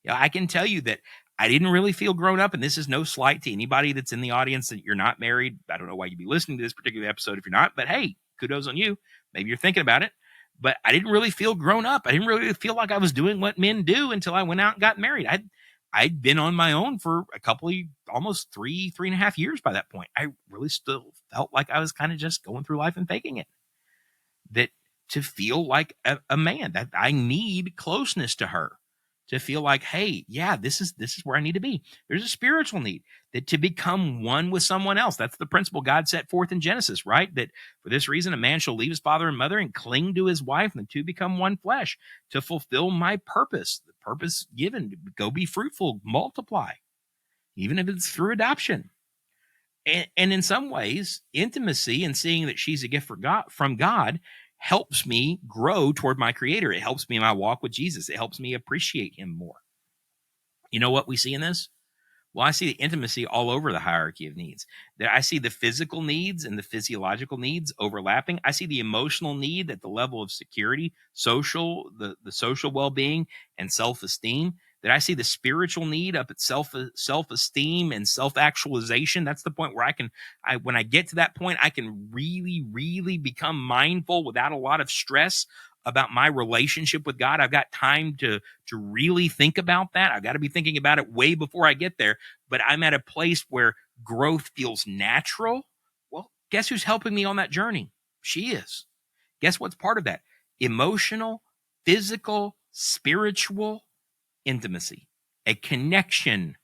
I can tell you that I didn't really feel grown up, and this is no slight to anybody that's in the audience that you're not married. I don't know why you'd be listening to this particular episode if you're not, but hey, kudos on you. Maybe you're thinking about it, but I didn't really feel grown up. I didn't really feel like I was doing what men do until I went out and got married. I'd been on my own for a couple of, almost 3.5 years by that point. I really still felt like I was kind of just going through life and faking it. That to feel like a man, that I need closeness to her, to feel like, hey, yeah, this is where I need to be. There's a spiritual need, that to become one with someone else. That's the principle God set forth in Genesis, right? That for this reason, a man shall leave his father and mother and cling to his wife, and the two become one flesh, to fulfill my purpose, the purpose given to go be fruitful, multiply, even if it's through adoption. And in some ways, intimacy and seeing that she's a gift from God helps me grow toward my Creator. It helps me in my walk with Jesus. It helps me appreciate him more. You know what we see in this? Well, I see the intimacy all over the hierarchy of needs. That I see the physical needs and the physiological needs overlapping. I see the emotional need at the level of security, the social well-being and self-esteem. That I see the spiritual need up at self-esteem and self-actualization. That's the point where when I get to that point, I can really, really become mindful without a lot of stress about my relationship with God. I've got time to really think about that. I've got to be thinking about it way before I get there, but I'm at a place where growth feels natural. Well, guess who's helping me on that journey? She is. Guess what's part of that? Emotional, physical, spiritual intimacy, a connection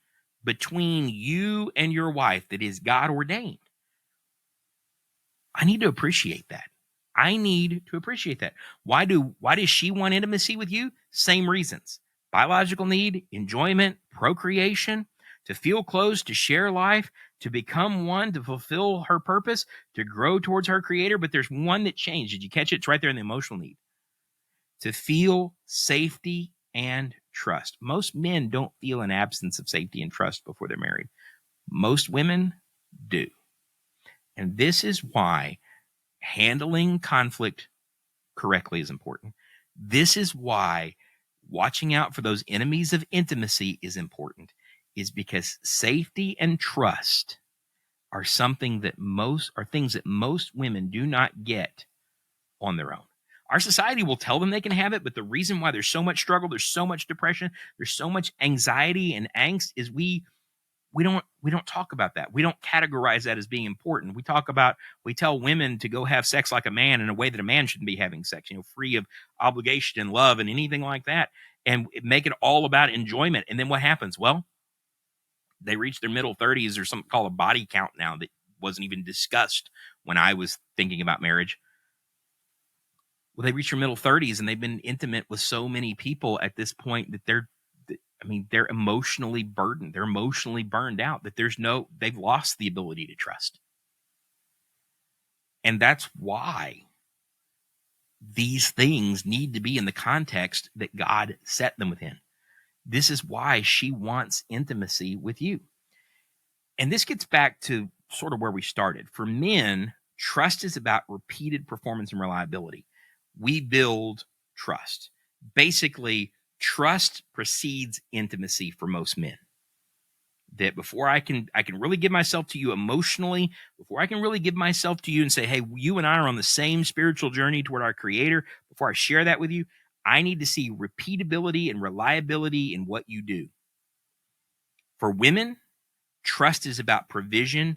between you and your wife that is God ordained. I need to appreciate that. I need to appreciate that. Why does she want intimacy with you? Same reasons. Biological need, enjoyment, procreation, to feel close, to share life, to become one, to fulfill her purpose, to grow towards her Creator. But there's one that changed. Did you catch it? It's right there in the emotional need. To feel safety and trust. Most men don't feel an absence of safety and trust before they're married. Most women do. And this is why handling conflict correctly is important. This is why watching out for those enemies of intimacy is important, is because safety and trust are things that most women do not get on their own. Our society will tell them they can have it, but the reason why there's so much struggle, there's so much depression, there's so much anxiety and angst is we don't talk about that. We don't categorize that as being important. We tell women to go have sex like a man in a way that a man shouldn't be having sex, free of obligation and love and anything like that, and make it all about enjoyment. And then what happens? Well, they reach their middle 30s or something called a body count now that wasn't even discussed when I was thinking about marriage. Well, they reach their middle 30s and they've been intimate with so many people at this point that they're emotionally burdened. They're emotionally burned out, that they've lost the ability to trust. And that's why these things need to be in the context that God set them within. This is why she wants intimacy with you. And this gets back to sort of where we started. For men, trust is about repeated performance and reliability. We build trust. Basically, trust precedes intimacy for most men. That before I can really give myself to you emotionally, before I can really give myself to you and say, hey, you and I are on the same spiritual journey toward our Creator, before I share that with you, I need to see repeatability and reliability in what you do. For women, trust is about provision,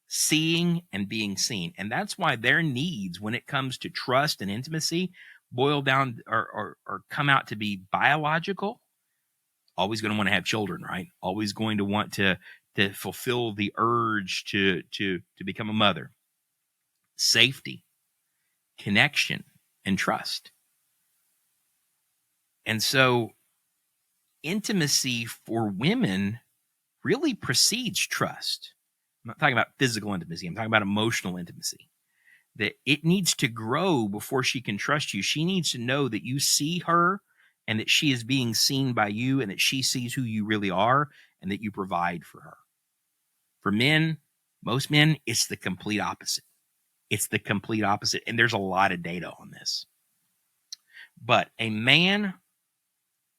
seeing, and being seen. And that's why their needs when it comes to trust and intimacy boil down or come out to be biological. Always going to want to have children, right? Always going to want to fulfill the urge to become a mother. Safety, connection, and trust. And so intimacy for women really precedes trust. I'm not talking about physical intimacy. I'm talking about emotional intimacy. That it needs to grow before she can trust you. She needs to know that you see her and that she is being seen by you and that she sees who you really are and that you provide for her. For men, most men, it's the complete opposite. It's the complete opposite. And there's a lot of data on this. But a man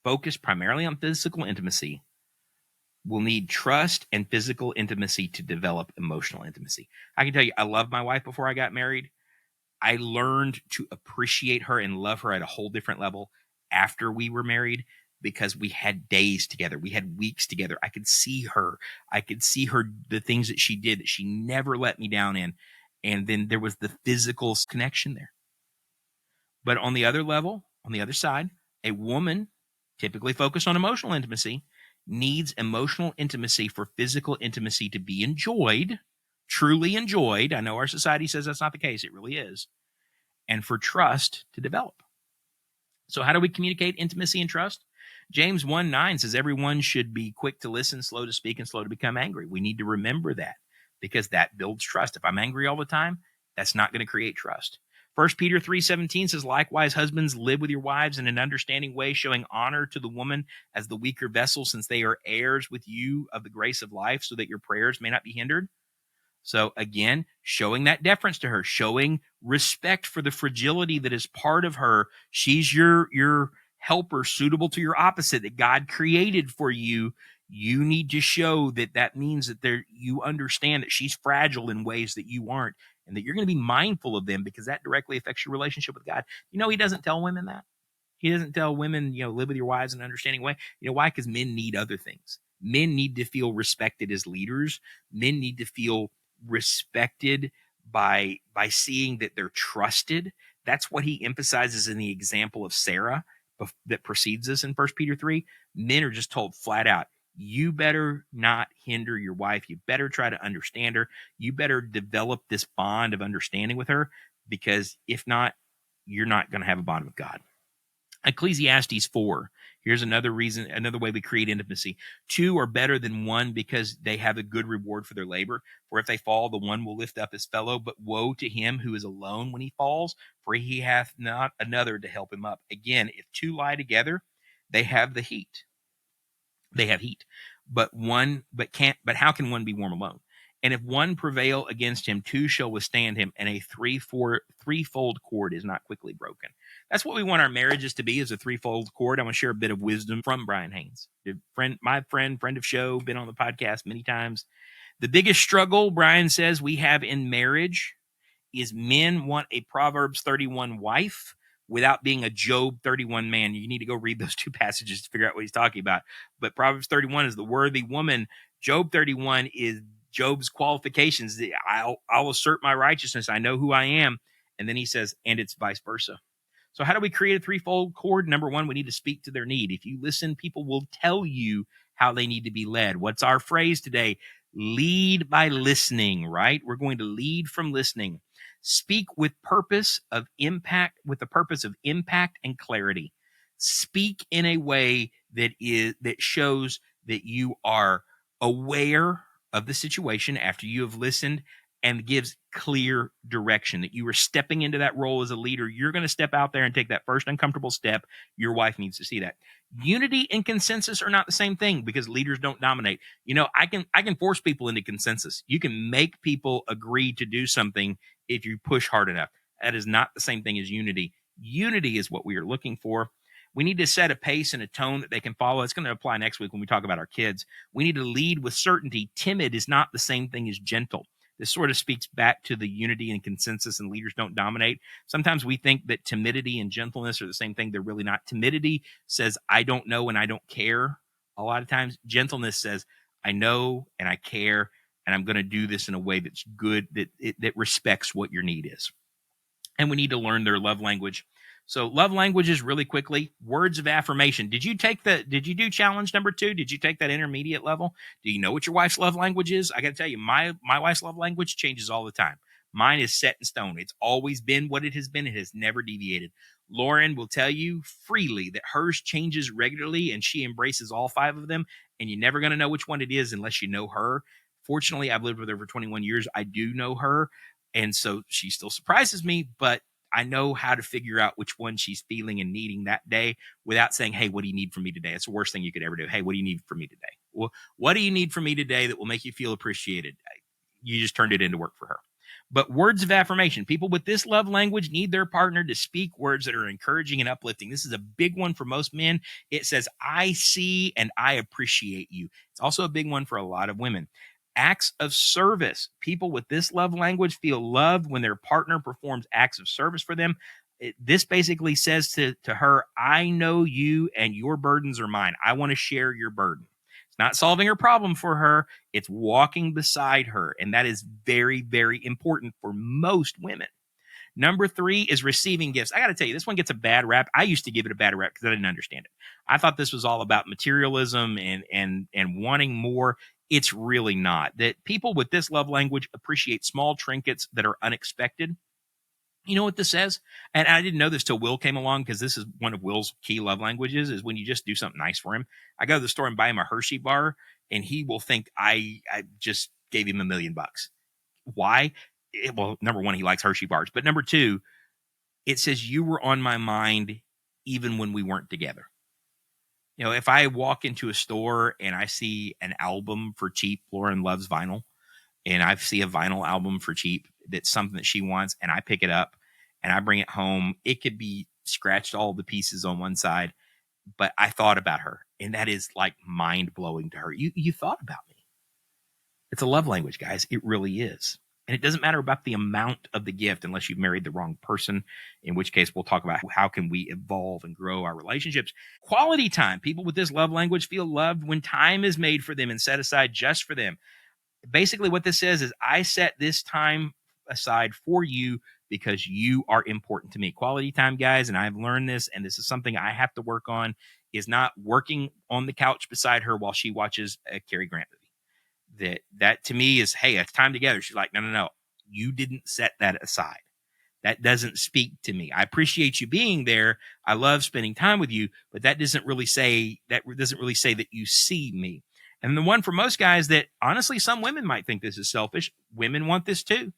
focused primarily on physical intimacy will need trust and physical intimacy to develop emotional intimacy. I can tell you, I loved my wife before I got married. I learned to appreciate her and love her at a whole different level after we were married because we had days together. We had weeks together. I could see her. The things that she did that she never let me down in. And then there was the physical connection there. But on the other level, on the other side, a woman typically focused on emotional intimacy needs emotional intimacy for physical intimacy to be enjoyed, truly enjoyed. I know our society says that's not the case. It really is. And for trust to develop. So how do we communicate intimacy and trust? James 1:9 says everyone should be quick to listen, slow to speak, and slow to become angry. We need to remember that because that builds trust. If I'm angry all the time, that's not going to create trust. First Peter 3:17 says, likewise, husbands, live with your wives in an understanding way, showing honor to the woman as the weaker vessel, since they are heirs with you of the grace of life, so that your prayers may not be hindered. So again, showing that deference to her, showing respect for the fragility that is part of her. She's your helper, suitable to your opposite that God created for you. You need to show that means that you understand that she's fragile in ways that you aren't, and that you're going to be mindful of them, because that directly affects your relationship with God. He doesn't tell women that. He doesn't tell women, live with your wives in an understanding way. Why? Because men need other things. Men need to feel respected as leaders. Men need to feel respected by seeing that they're trusted. That's what he emphasizes in the example of Sarah that precedes us in 1 Peter 3. Men are just told flat out, you better not hinder your wife. You better try to understand her. You better develop this bond of understanding with her, because if not, you're not going to have a bond with God. Ecclesiastes 4. Here's another way we create intimacy. Two are better than one, because they have a good reward for their labor. For if they fall, the one will lift up his fellow. But woe to him who is alone when he falls, for he hath not another to help him up. Again, if two lie together, they have the heat. They have heat. But how can one be warm alone? And if one prevail against him, two shall withstand him, and a threefold cord is not quickly broken. That's what we want our marriages to be, is a threefold cord. I want to share a bit of wisdom from Brian Haynes, my friend of show, been on the podcast many times. The biggest struggle, Brian says, we have in marriage is men want a Proverbs 31 wife without being a Job 31 man. You need to go read those two passages to figure out what he's talking about. But Proverbs 31 is the worthy woman. Job 31 is Job's qualifications. I'll assert my righteousness. I know who I am. And then he says, and it's vice versa. So how do we create a threefold cord? Number one, we need to speak to their need. If you listen, people will tell you how they need to be led. What's our phrase today? Lead by listening, right? We're going to lead from listening. Speak with the purpose of impact and clarity. Speak in a way that shows that you are aware of the situation after you have listened, and gives clear direction, that you are stepping into that role as a leader. You're going to step out there and take that first uncomfortable step. Your wife needs to see that. Unity and consensus are not the same thing, because leaders don't dominate. I can force people into consensus. You can make people agree to do something if you push hard enough. That is not the same thing as unity. Unity is what we are looking for. We need to set a pace and a tone that they can follow. It's going to apply next week when we talk about our kids. We need to lead with certainty. Timid is not the same thing as gentle. This sort of speaks back to the unity and consensus, and leaders don't dominate. Sometimes we think that timidity and gentleness are the same thing. They're really not. Timidity says, I don't know and I don't care. A lot of times, gentleness says, I know and I care, and I'm going to do this in a way that's good, that respects what your need is. And we need to learn their love language. So love languages, really quickly, words of affirmation. Did you do challenge number 2? Did you take that intermediate level? Do you know what your wife's love language is? I got to tell you, my wife's love language changes all the time. Mine is set in stone. It's always been what it has been. It has never deviated. Lauren will tell you freely that hers changes regularly, and she embraces all 5 of them. And you're never going to know which one it is unless you know her. Fortunately, I've lived with her for 21 years. I do know her. And so she still surprises me, but I know how to figure out which one she's feeling and needing that day without saying, hey, what do you need from me today? It's the worst thing you could ever do. Hey, what do you need from me today? Well, what do you need from me today that will make you feel appreciated? You just turned it into work for her. But words of affirmation. People with this love language need their partner to speak words that are encouraging and uplifting. This is a big one for most men. It says, I see and I appreciate you. It's also a big one for a lot of women. Acts of service. People with this love language feel loved when their partner performs acts of service for them. This basically says to her, I know you and your burdens are mine. I want to share your burden. It's not solving her problem for her. It's walking beside her. And that is very, very important for most women. Number 3 is receiving gifts. I got to tell you, this one gets a bad rap. I used to give it a bad rap because I didn't understand it. I thought this was all about materialism and wanting more. It's really not. That people with this love language appreciate small trinkets that are unexpected. You know what this says? And I didn't know this till Will came along, because this is one of Will's key love languages, is when you just do something nice for him. I go to the store and buy him a Hershey bar, and he will think I just gave him $1 million. Why? Well, number 1, he likes Hershey bars. But number 2, It says you were on my mind even when we weren't together. You know, if I walk into a store and I see an album for cheap, Lauren loves vinyl, and I see a vinyl album for cheap that's something that she wants, and I pick it up and I bring it home, it could be scratched all the pieces on one side, but I thought about her, and that is like mind blowing to her. You thought about me. It's a love language, guys. It really is. And it doesn't matter about the amount of the gift unless you've married the wrong person, in which case we'll talk about how can we evolve and grow our relationships. Quality time. People with this love language feel loved when time is made for them and set aside just for them. Basically what this says is I set this time aside for you because you are important to me. Quality time, guys, and I've learned this, and this is something I have to work on, is not working on the couch beside her while she watches a Cary Grant movie. That to me is, hey, it's time together. She's like, no. You didn't set that aside. That doesn't speak to me. I appreciate you being there. I love spending time with you, but that doesn't really say that you see me. And the one for most guys that honestly, some women might think this is selfish. Women want this too.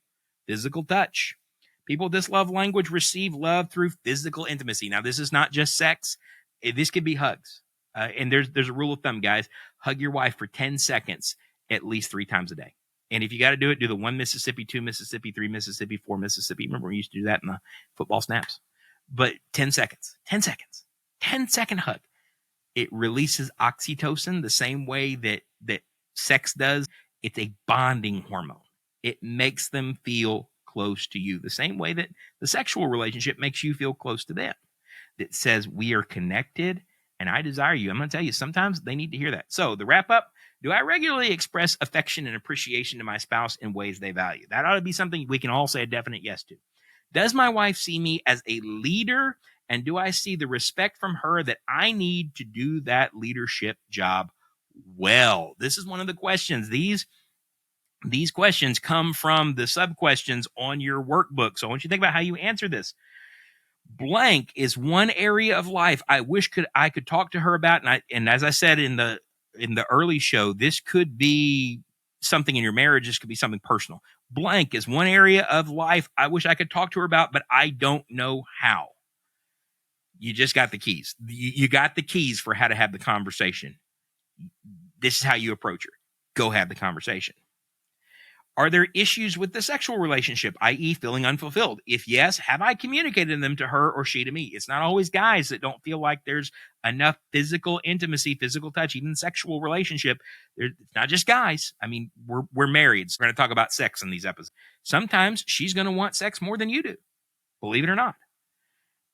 Physical touch. People with this love language receive love through physical intimacy. Now, this is not just sex. This could be hugs. And there's a rule of thumb, guys. Hug your wife for 10 seconds at least 3 times a day. And if you got to do it, do the 1 Mississippi, 2 Mississippi, 3 Mississippi, 4 Mississippi. Remember, we used to do that in the football snaps. But 10 seconds, 10-second hug. It releases oxytocin the same way that sex does. It's a bonding hormone. It makes them feel close to you the same way that the sexual relationship makes you feel close to them. That says we are connected and I desire you. I'm going to tell you, sometimes they need to hear that. So the wrap up, do I regularly express affection and appreciation to my spouse in ways they value? That ought to be something we can all say a definite yes to. Does my wife see me as a leader? And do I see the respect from her that I need to do that leadership job well? This is one of the questions. These questions come from the sub-questions on your workbook. So I want you to think about how you answer this. Blank is one area of life I wish I could talk to her about. And as I said in the early show, this could be something in your marriage. This could be something personal. Blank is one area of life I wish I could talk to her about, but I don't know how. You just got the keys. You got the keys for how to have the conversation. This is how you approach her. Go have the conversation. Are there issues with the sexual relationship, i.e. feeling unfulfilled? If yes, have I communicated them to her or she to me? It's not always guys that don't feel like there's enough physical intimacy, physical touch, even sexual relationship. It's not just guys. I mean, we're married. So we're going to talk about sex in these episodes. Sometimes she's going to want sex more than you do, believe it or not.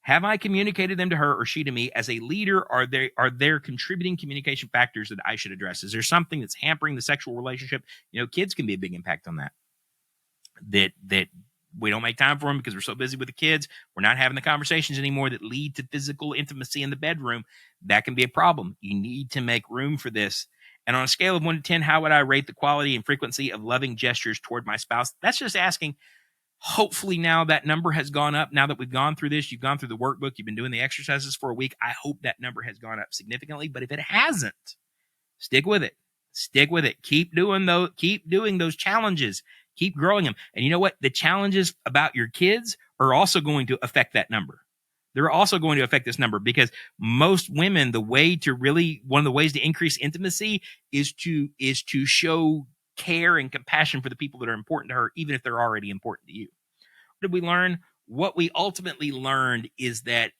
Have I communicated them to her or she to me? As a leader, are there contributing communication factors that I should address? Is there something that's hampering the sexual relationship? You know, kids can be a big impact on that. That we don't make time for them because we're so busy with the kids. We're not having the conversations anymore that lead to physical intimacy in the bedroom. That can be a problem. You need to make room for this. And on a scale of 1 to 10, how would I rate the quality and frequency of loving gestures toward my spouse? That's just asking. Hopefully now that number has gone up. Now that we've gone through this, you've gone through the workbook, you've been doing the exercises for a week. I hope that number has gone up significantly. But if it hasn't, stick with it. Stick with it. Keep doing those challenges. Keep growing them. And you know what? The challenges about your kids are also going to affect that number. They're also going to affect this number because most women, one of the ways to increase intimacy is to show care and compassion for the people that are important to her, even if they're already important to you. What did we learn? What we ultimately learned is that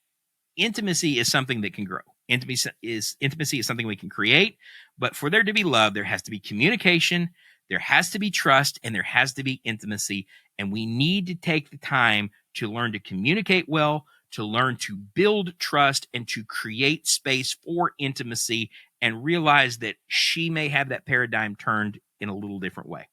intimacy is something that can grow. Intimacy is something we can create, but for there to be love, there has to be communication, there has to be trust, and there has to be intimacy. And we need to take the time to learn to communicate well, to learn to build trust, and to create space for intimacy, and realize that she may have that paradigm turned in a little different way.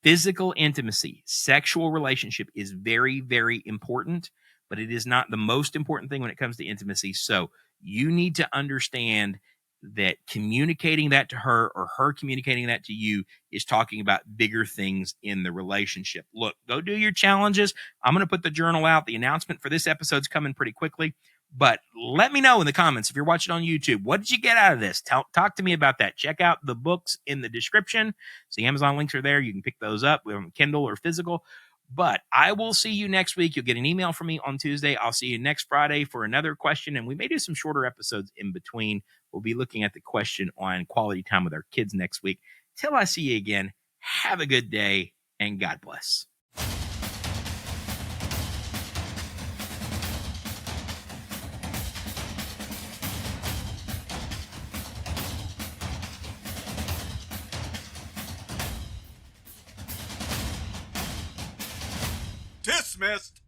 Physical intimacy, sexual relationship is very, very important, but it is not the most important thing when it comes to intimacy. So you need to understand that communicating that to her or her communicating that to you is talking about bigger things in the relationship. Look, go do your challenges. I'm going to put the journal out. The announcement for this episode's coming pretty quickly. But let me know in the comments if you're watching on YouTube. What did you get out of this? Talk to me about that. Check out the books in the description. So the Amazon links are there. You can pick those up, Kindle or physical. But I will see you next week. You'll get an email from me on Tuesday. I'll see you next Friday for another question, and we may do some shorter episodes in between. We'll be looking at the question on quality time with our kids next week. Till I see you again, have a good day, and God bless. Dismissed!